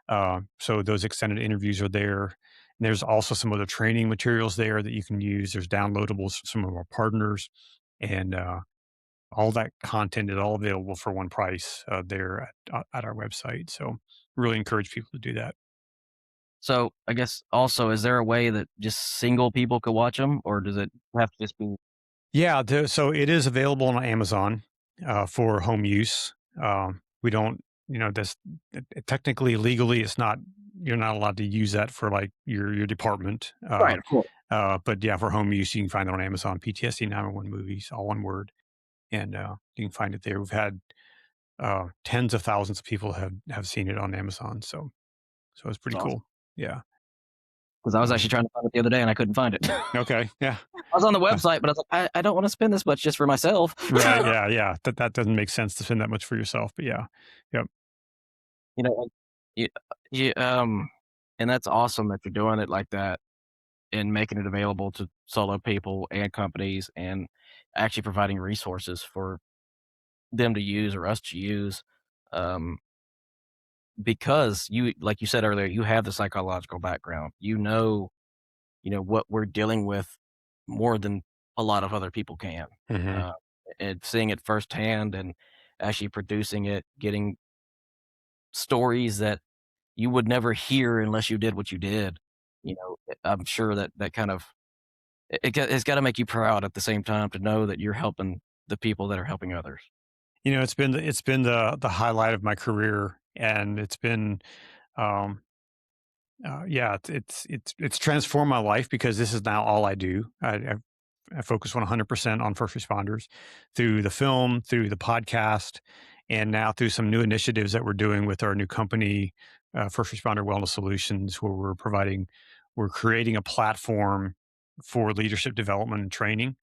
So those extended interviews are there. And there's also some other training materials there that you can use. There's downloadables from some of our partners, and all that content is all available for one price there at our website. So really encourage people to do that. So I guess also, is there a way that just single people could watch them, or does it have to just be? Yeah, so it is available on Amazon for home use. We don't, this technically, legally, it's not. You're not allowed to use that for like your department. Right, of course. But yeah, for home use, you can find it on Amazon. PTSD 911 movies, all one word, and you can find it there. We've had tens of thousands of people have seen it on Amazon, so it's pretty Awesome. cool. Yeah, Because I was actually trying to find it the other day and I couldn't find it. okay, yeah. I was on the website, but I was like, I don't want to spend this much just for myself. Right, yeah. That doesn't make sense to spend that much for yourself, but yeah, yep. And that's awesome that you're doing it like that and making it available to solo people and companies, and actually providing resources for them to use or us to use. Because like you said earlier, you have the psychological background. What we're dealing with more than a lot of other people can. Mm-hmm. And seeing it firsthand and actually producing it, getting stories that you would never hear unless you did what you did. I'm sure that kind of, it's got to make you proud at the same time to know that you're helping the people that are helping others. It's been the highlight of my career, and it's been, yeah, it's transformed my life because this is now all I do. focus 100% on first responders through the film, through the podcast, and now through some new initiatives that we're doing with our new company, First Responder Wellness Solutions, where we're creating a platform for leadership development and training.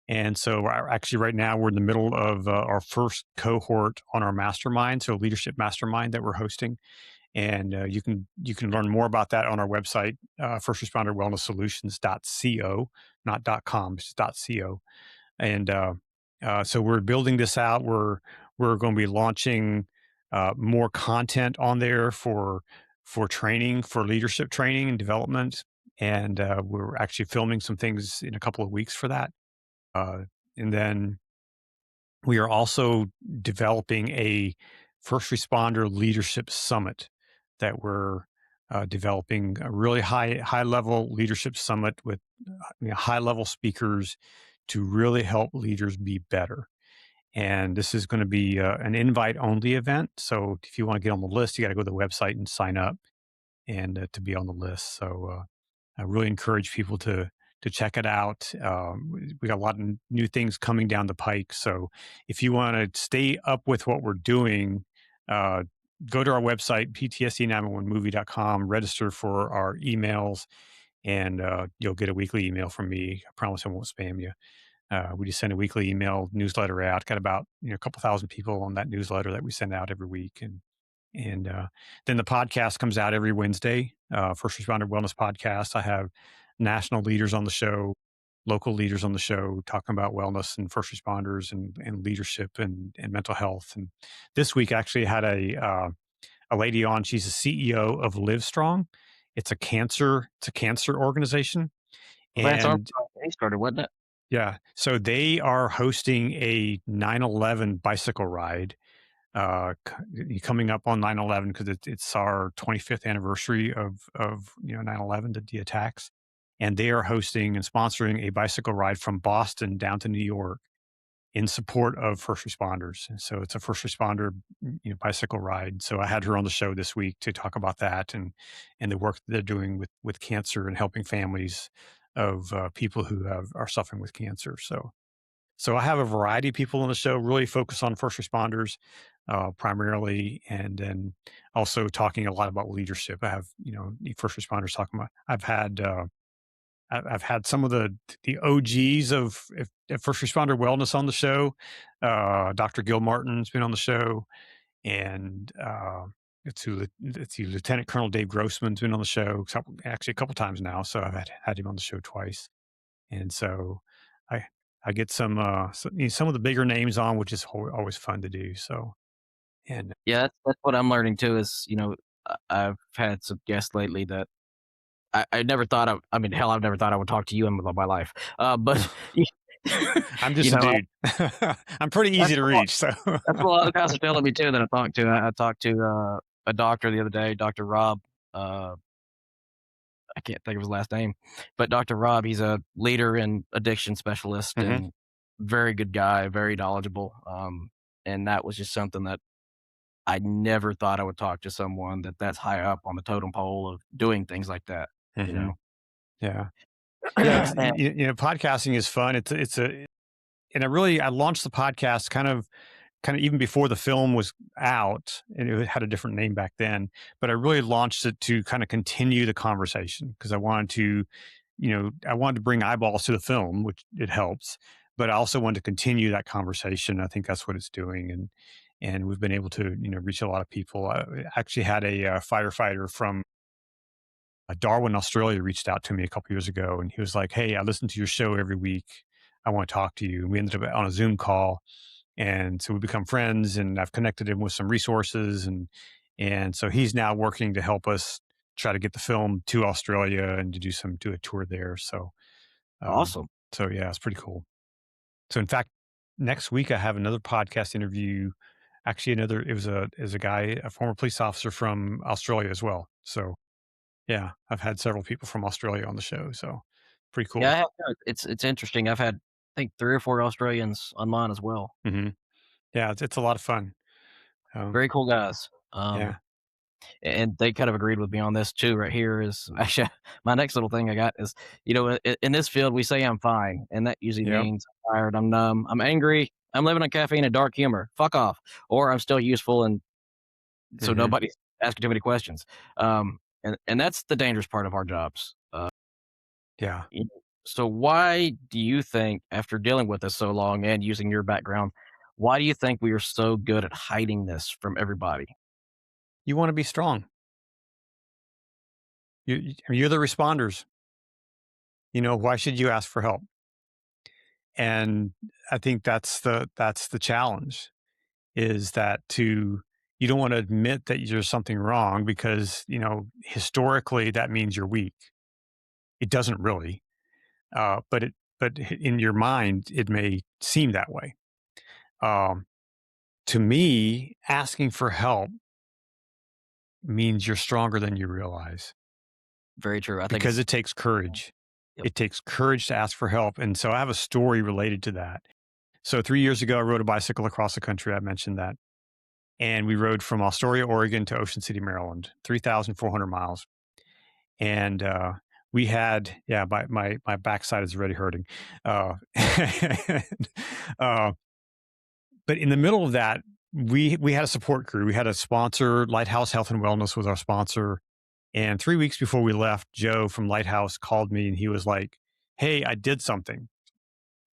And so actually right now we're in the middle of our first cohort on our mastermind, so leadership mastermind that we're hosting. And you can learn more about that on our website, First Responder Wellness Solutions.co, not .com, it's .co. And so we're building this out. We're going to be launching more content on there for training, for leadership training and development. And we're actually filming some things in a couple of weeks for that. And then we are also developing a first responder leadership summit that we're developing, a really high level leadership summit with high level speakers to really help leaders be better. And this is going to be an invite only event. So if you want to get on the list, you got to go to the website and sign up and to be on the list. So I really encourage people to check it out. We got a lot of new things coming down the pike. So if you want to stay up with what we're doing, go to our website, ptsd911movie.com, register for our emails, and you'll get a weekly email from me. I promise I won't spam you. We just send a weekly email newsletter out. Got about a couple thousand people on that newsletter that we send out every week, and then the podcast comes out every Wednesday. First Responder Wellness Podcast. I have national leaders on the show, local leaders on the show, talking about wellness and first responders and leadership and mental health. And this week, actually had a lady on. She's the CEO of Livestrong. It's a cancer organization. Lance And Armstrong, he started, wasn't it? yeah, so they are hosting a 9/11 bicycle ride coming up on 9/11 because it's our 25th anniversary of 9/11, the attacks, and they are hosting and sponsoring a bicycle ride from Boston down to New York in support of first responders. And so it's a first responder bicycle ride. So I had her on the show this week to talk about that and the work that they're doing with cancer and helping families of people who are suffering with cancer. So I have a variety of people on the show, really focus on first responders primarily, and then also talking a lot about leadership. I have, first responders talking about, I've had some of the OGs of first responder wellness on the show. Dr. Gil Martin's been on the show, and let's see, Lieutenant Colonel Dave Grossman's been on the show actually a couple times now. So I've had him on the show twice. And so I get some of the bigger names on, which is always fun to do. So, and Yeah, that's what I'm learning too. Is I've had some guests lately that I never thought I mean, hell, I've never thought I would talk to you in my life. But I'm just a dude. I'm pretty easy to reach. So that's what a lot of guys are telling me too that I talked to. I talked to a doctor the other day, Dr. Rob. I can't think of his last name, but Dr. Rob, he's a leader and addiction specialist and very good guy, very knowledgeable. And that was just something that I never thought I would talk to someone that's high up on the totem pole of doing things like that. Yeah. Yeah. And Podcasting is fun. And I launched the podcast kind of even before the film was out, and it had a different name back then, but I really launched it to kind of continue the conversation because I wanted to bring eyeballs to the film, which it helps, but I also wanted to continue that conversation. I think that's what it's doing. And we've been able to, reach a lot of people. I actually had a firefighter from Darwin, Australia, reached out to me a couple years ago, and he was like, "Hey, I listen to your show every week. I want to talk to you." And we ended up on a Zoom call. And so we become friends, and I've connected him with some resources. And so he's now working to help us try to get the film to Australia and to do a tour there. So awesome. So yeah, it's pretty cool. So in fact, next week I have another podcast interview. Actually, it was a guy, a former police officer from Australia as well. So yeah, I've had several people from Australia on the show. So pretty cool. Yeah, it's interesting. I've had, I think, 3 or 4 Australians on mine as well. Yeah, it's a lot of fun. Very cool guys. Yeah. and they kind of agreed with me on this too. Right here is actually my next little thing I got is, in this field we say I'm fine, and that usually Yep. means I'm tired, I'm numb, I'm angry, I'm living on caffeine and dark humor. Fuck off, or I'm still useful, and so Mm-hmm. nobody's asking too many questions. And that's the dangerous part of our jobs. Yeah. So why do you think, after dealing with this so long and using your background, why do you think we are so good at hiding this from everybody? You want to be strong. You're the responders. Why should you ask for help? And I think that's the challenge, is that you don't want to admit that there's something wrong because, historically that means you're weak. It doesn't really. But in your mind, it may seem that way. To me, asking for help means you're stronger than you realize, Very true. I think because it takes courage. Yep. It takes courage to ask for help. And so I have a story related to that. So 3 years ago, I rode a bicycle across the country. I mentioned that. And we rode from Astoria, Oregon to Ocean City, Maryland, 3,400 miles. And we had, my backside is already hurting. But in the middle of that, we had a support crew. We had a sponsor. Lighthouse Health and Wellness was our sponsor. And 3 weeks before we left, Joe from Lighthouse called me and he was like, "Hey, I did something."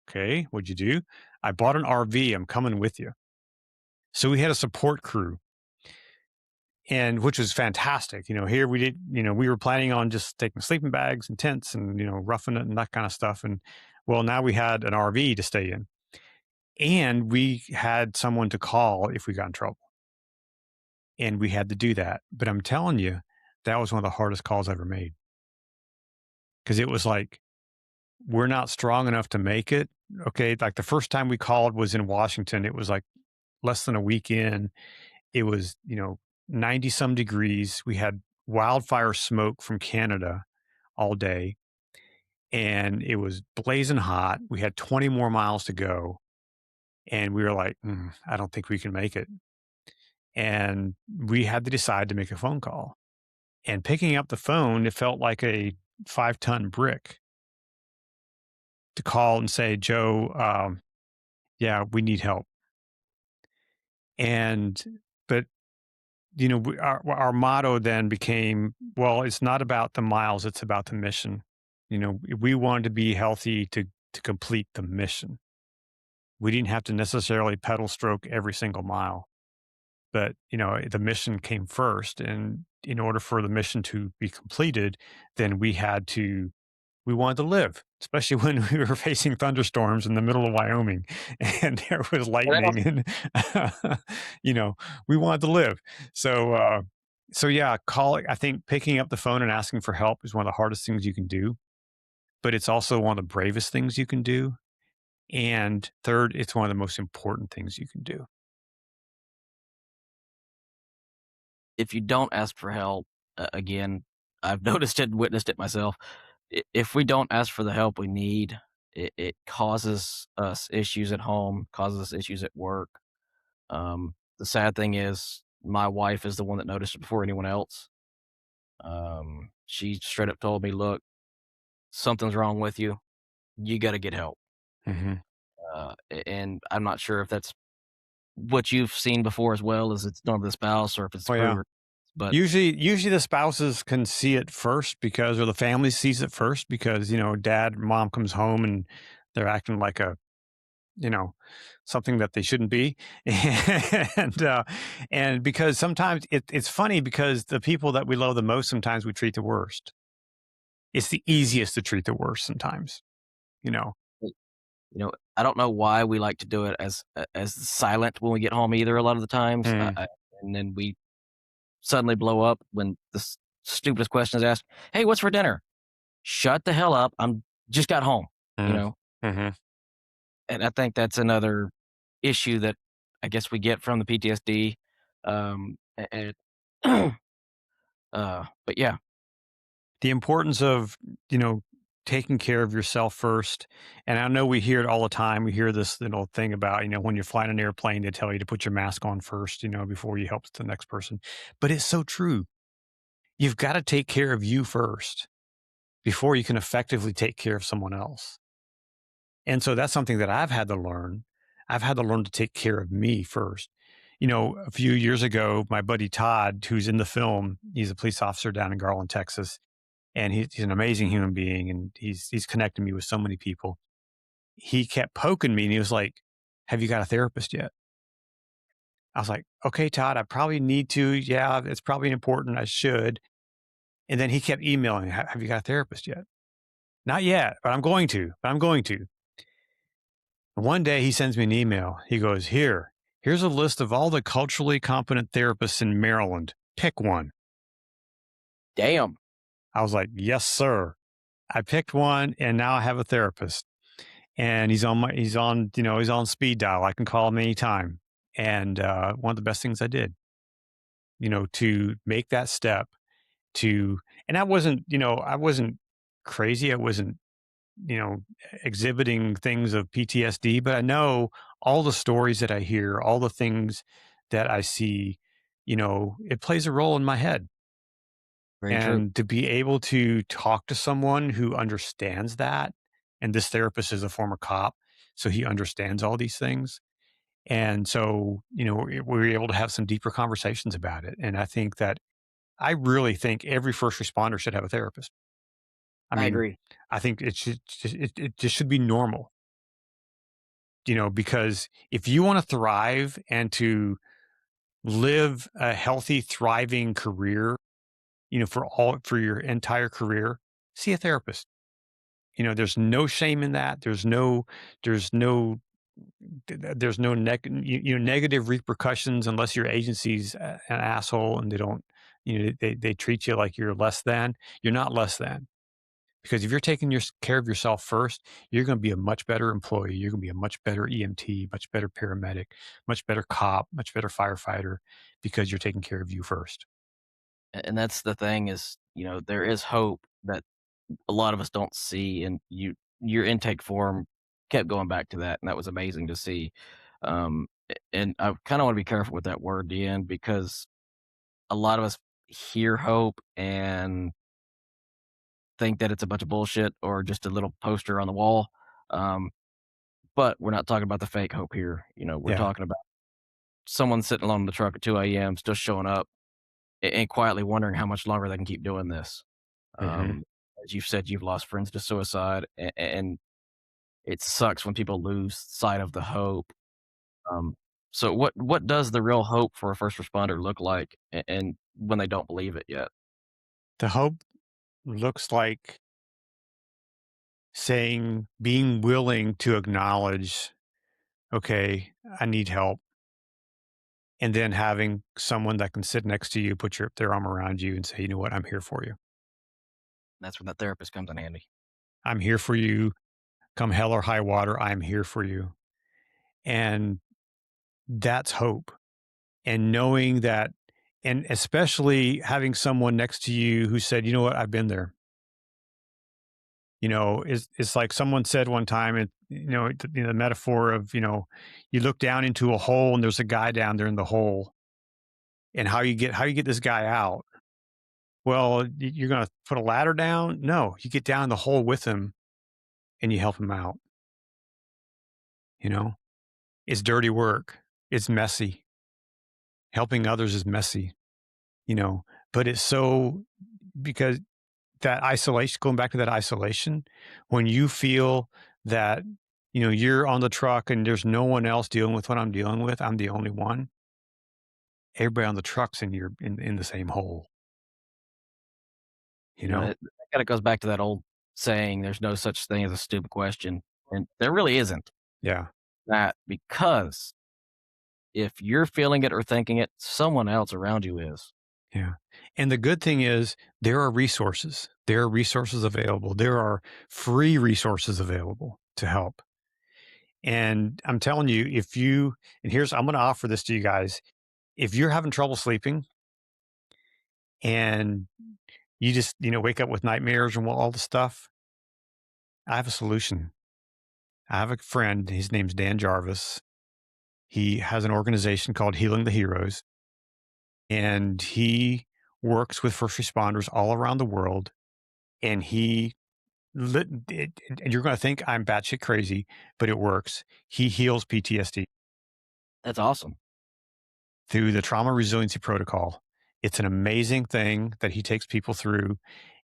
"Okay, what'd you do?" "I bought an RV. I'm coming with you." So we had a support crew, and which was fantastic. Here we did, we were planning on just taking sleeping bags and tents and, roughing it and that kind of stuff. And well, now we had an RV to stay in, and we had someone to call if we got in trouble. And we had to do that. But I'm telling you, that was one of the hardest calls I ever made, because it was like, we're not strong enough to make it. Okay. Like the first time we called was in Washington. It was like less than a week in. It was, 90 some degrees. We had wildfire smoke from Canada all day, and it was blazing hot. We had 20 more miles to go. And we were like, I don't think we can make it. And we had to decide to make a phone call. And picking up the phone, it felt like a 5-ton brick to call and say, "Joe, yeah, we need help." But our motto then became, well, it's not about the miles, it's about the mission. We wanted to be healthy to complete the mission. We didn't have to necessarily pedal stroke every single mile, but the mission came first. And in order for the mission to be completed, then we wanted to live, especially when we were facing thunderstorms in the middle of Wyoming and there was lightning and, we wanted to live. So yeah, I think picking up the phone and asking for help is one of the hardest things you can do, but it's also one of the bravest things you can do. And third, it's one of the most important things you can do. If you don't ask for help, again, I've noticed it and witnessed it myself. If we don't ask for the help we need, it causes us issues at home, causes us issues at work. The sad thing is, my wife is the one that noticed it before anyone else. She straight up told me, "Look, something's wrong with you. You got to get help." Mm-hmm. And I'm not sure if that's what you've seen before as well, as it's normally the spouse, or if it's Oh, yeah. through. But Usually the spouses can see it first, or the family sees it first, because, dad or mom comes home and they're acting like something that they shouldn't be. And because sometimes it's funny, because the people that we love the most, sometimes we treat the worst. It's the easiest to treat the worst sometimes, I don't know why we like to do it as silent when we get home either. A lot of the times, and then we suddenly blow up when the stupidest question is asked. "Hey, what's for dinner?" Shut the hell up! I'm just got home. Mm-hmm. And I think that's another issue that I guess we get from the PTSD. And but yeah, The importance of, taking care of yourself first. And I know we hear it all the time. We hear this little thing about, when you're flying an airplane, they tell you to put your mask on first, before you help the next person. But it's so true. You've got to take care of you first before you can effectively take care of someone else. And so that's something that I've had to learn. I've had to learn to take care of me first. A few years ago, my buddy Todd, who's in the film, he's a police officer down in Garland, Texas, and he's an amazing human being, and he's connected me with so many people. He kept poking me, and he was like, "Have you got a therapist yet?" I was like, "Okay, Todd, I probably need to. Yeah, it's probably important. I should." And then he kept emailing, "Have you got a therapist yet?" "Not yet, but I'm going to. One day he sends me an email. He goes, here's a list of all the culturally competent therapists in Maryland. Pick one. Damn. I was like, yes, sir. I picked one, and now I have a therapist. And he's on speed dial. I can call him anytime. And one of the best things I did, to make that step and I wasn't crazy. I wasn't, exhibiting things of PTSD, but I know all the stories that I hear, all the things that I see, it plays a role in my head. Very And true. to be able to talk to someone who understands that, and this therapist is a former cop, so he understands all these things. And so, we were able to have some deeper conversations about it. And I really think every first responder should have a therapist. I I mean, agree. I think it just should be normal, because if you want to thrive and to live a healthy, thriving career, for your entire career, see a therapist. There's no shame in that. There's no negative repercussions unless your agency's an asshole and they don't, they treat you like you're less than. You're not less than. Because if you're taking care of yourself first, you're going to be a much better employee. You're going to be a much better EMT, much better paramedic, much better cop, much better firefighter, because you're taking care of you first. And that's the thing is, there is hope that a lot of us don't see, and your intake form kept going back to that, and that was amazing to see. And I kind of want to be careful with that word, Deanne, because a lot of us hear hope and think that it's a bunch of bullshit or just a little poster on the wall. But we're not talking about the fake hope here. We're Yeah. talking about someone sitting alone in the truck at 2 a.m. still showing up and quietly wondering how much longer they can keep doing this. Mm-hmm. As you've said, you've lost friends to suicide, and it sucks when people lose sight of the hope. So what does the real hope for a first responder look like, and when they don't believe it yet? The hope looks like being willing to acknowledge, okay, I need help. And then having someone that can sit next to you, put their arm around you and say, you know what, I'm here for you. That's when that therapist comes in handy. I'm here for you. Come hell or high water, I'm here for you. And that's hope. And knowing that, and especially having someone next to you who said, you know what, I've been there. It's like someone said one time, the metaphor of, you look down into a hole and there's a guy down there in the hole, and how you get this guy out. Well, you're going to put a ladder down? No, you get down in the hole with him and you help him out. It's dirty work. It's messy. Helping others is messy, but it's so, because that isolation, going back to that isolation, when you feel that, you're on the truck and there's no one else dealing with what I'm dealing with, I'm the only one. Everybody on the truck's in the same hole, It kind of goes back to that old saying, "There's no such thing as a stupid question," and there really isn't. Yeah. That because if you're feeling it or thinking it, someone else around you is. Yeah. And the good thing is there are resources. There are resources available. There are free resources available to help. And I'm telling you, I'm going to offer this to you guys. If you're having trouble sleeping and you just, wake up with nightmares and all the stuff, I have a solution. I have a friend. His name's Dan Jarvis. He has an organization called Healing the Heroes, and he works with first responders all around the world. And and you're going to think I'm batshit crazy, but it works. He heals PTSD That's awesome. through the trauma resiliency protocol. It's an amazing thing that he takes people through.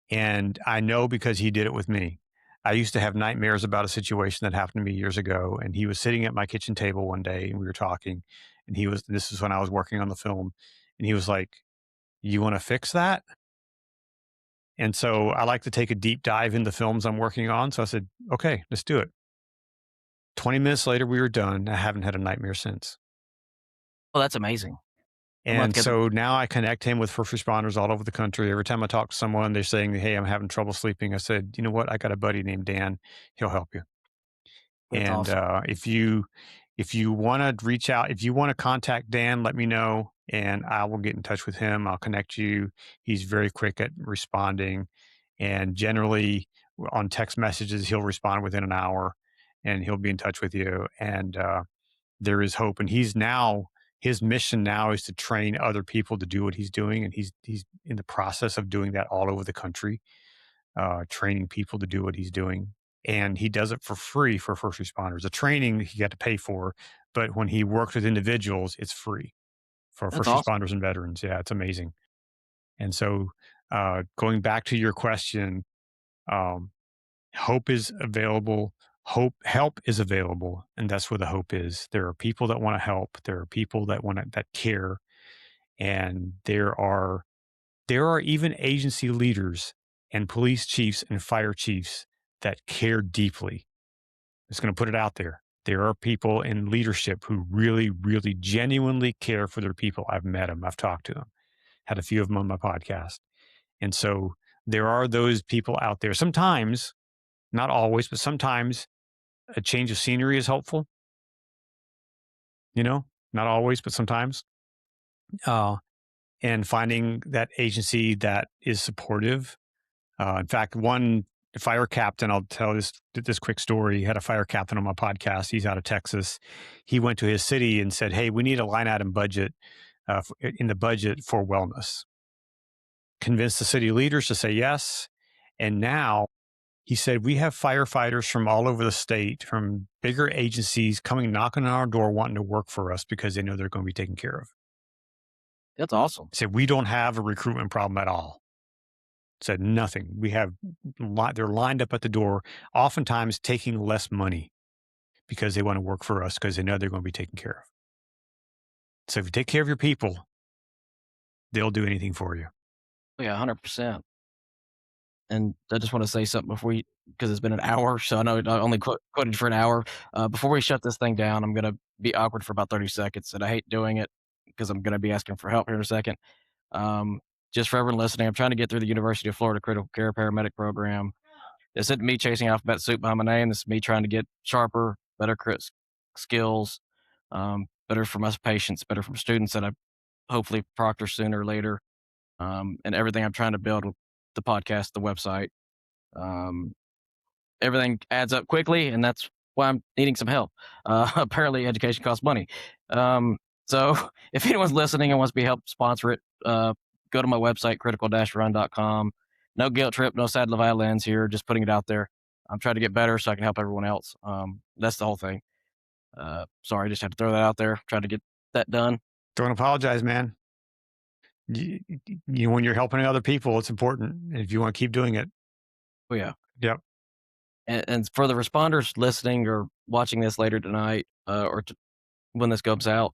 And I know because he did it with me. I used to have nightmares about a situation that happened to me years ago. And he was sitting at my kitchen table one day and we were talking. And this is when I was working on the film. And he was like, "You want to fix that?" And so I like to take a deep dive into films I'm working on. So I said, "Okay, let's do it." 20 minutes later, we were done. I haven't had a nightmare since. Well, that's amazing. And so now I connect him with first responders all over the country. Every time I talk to someone, they're saying, "Hey, I'm having trouble sleeping." I said, "You know what? I got a buddy named Dan. He'll help you." That's And awesome. if you want to reach out, if you want to contact Dan, let me know and I will get in touch with him. I'll connect you. He's very quick at responding, and generally on text messages, he'll respond within an hour, and he'll be in touch with you. And there is hope. And his mission now is to train other people to do what he's doing, and he's in the process of doing that all over the country, training people to do what he's doing. And he does it for free for first responders. The training he got to pay for, but when he works with individuals, it's free for That's first awesome. responders and veterans. Yeah, it's amazing. And so, going back to your question, um, hope is available. Help is available, and that's where the hope is. There are people that want to help. There are people that care, and there are even agency leaders and police chiefs and fire chiefs that care deeply. Just going to put it out there. There are people in leadership who really, really genuinely care for their people. I've met them. I've talked to them, had a few of them on my podcast. And so there are those people out there. Sometimes, not always, but sometimes a change of scenery is helpful. Not always, but sometimes. Uh, and finding that agency that is supportive. In fact, one fire captain, I'll tell this quick story. He had a fire captain on my podcast. He's out of Texas. He went to his city and said, "Hey, we need a line item budget in the budget for wellness." Convinced the city leaders to say yes. And now he said, "We have firefighters from all over the state, from bigger agencies coming knocking on our door wanting to work for us because they know they're going to be taken care of." That's awesome. He said, "We don't have a recruitment problem at all." Said nothing. They're lined up at the door, oftentimes taking less money because they want to work for us because they know they're going to be taken care of. So if you take care of your people, they'll do anything for you. Yeah, 100%. And I just want to say something because it's been an hour, so I know I only quoted for an hour. Before we shut this thing down, I'm going to be awkward for about 30 seconds, and I hate doing it because I'm going to be asking for help here in a second. Just for everyone listening, I'm trying to get through the University of Florida Critical Care Paramedic Program. This isn't me chasing alphabet soup behind my name. This is me trying to get sharper, better skills, better from us patients, better from students that I hopefully proctor sooner or later, and everything I'm trying to build with the podcast, the website. Everything adds up quickly, and that's why I'm needing some help. Apparently, education costs money. So if anyone's listening and wants to be helped sponsor it, go to my website, critical-run.com. No guilt trip, no sad violins here, just putting it out there. I'm trying to get better so I can help everyone else. That's the whole thing. Sorry, I just had to throw that out there. Try to get that done. Don't apologize, man. When you're helping other people, it's important. If you want to keep doing it. Oh, yeah. Yep. And for the responders listening or watching this later tonight, when this goes out,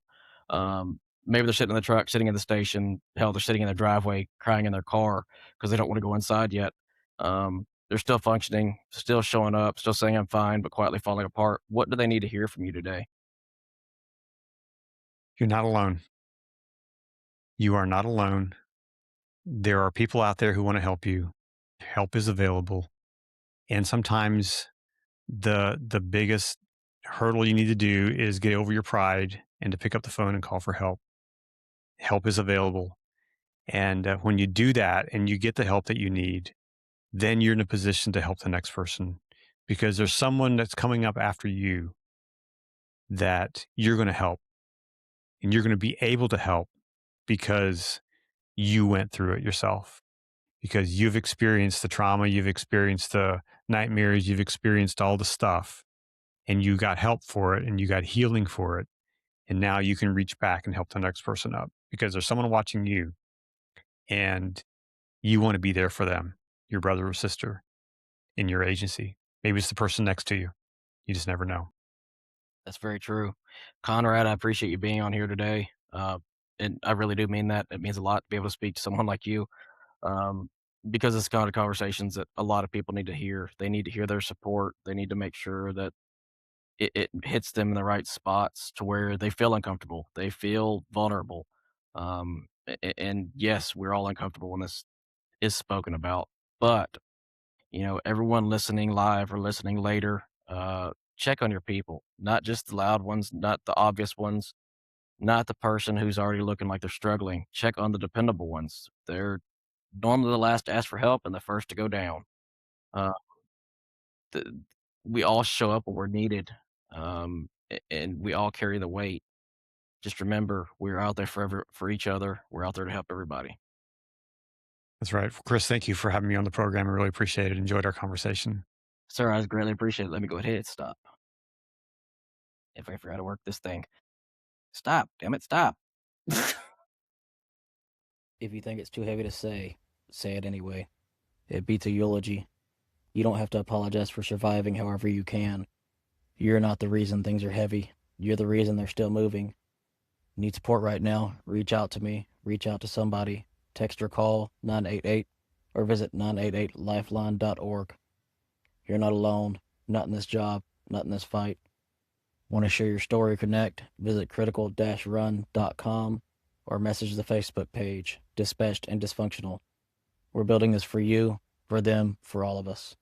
maybe they're sitting in the truck, sitting in the station. Hell, they're sitting in their driveway, crying in their car because they don't want to go inside yet. They're still functioning, still showing up, still saying I'm fine, but quietly falling apart. What do they need to hear from you today? You're not alone. You are not alone. There are people out there who want to help you. Help is available. And sometimes the biggest hurdle you need to do is get over your pride and to pick up the phone and call for help. Help is available. And when you do that and you get the help that you need, then you're in a position to help the next person because there's someone that's coming up after you that you're going to help, and you're going to be able to help because you went through it yourself, because you've experienced the trauma, you've experienced the nightmares, you've experienced all the stuff, and you got help for it and you got healing for it. And now you can reach back and help the next person up because there's someone watching you and you want to be there for them, your brother or sister in your agency. Maybe it's the person next to you. You just never know. That's very true. Conrad, I appreciate you being on here today. And I really do mean that. It means a lot to be able to speak to someone like you, because it's kind of conversations that a lot of people need to hear. They need to hear their support. They need to make sure that it hits them in the right spots to where they feel uncomfortable. They feel vulnerable. And yes, we're all uncomfortable when this is spoken about. But, everyone listening live or listening later, check on your people, not just the loud ones, not the obvious ones, not the person who's already looking like they're struggling. Check on the dependable ones. They're normally the last to ask for help and the first to go down. Uh, the, we all show up when we're needed, and we all carry the weight. Just remember, we're out there for each other. We're out there to help everybody. That's right. Chris, thank you for having me on the program. I really appreciate it. Enjoyed our conversation. Sir, I greatly appreciate it. Let me go ahead and stop. If I forgot to work this thing. Stop, damn it, stop. If you think it's too heavy to say it anyway. It beats a eulogy. You don't have to apologize for surviving however you can. You're not the reason things are heavy. You're the reason they're still moving. Need support right now? Reach out to me. Reach out to somebody. Text or call 988 or visit 988lifeline.org. You're not alone. Not in this job. Not in this fight. Want to share your story or connect? Visit critical-run.com or message the Facebook page, Dispatched and Dysfunctional. We're building this for you, for them, for all of us.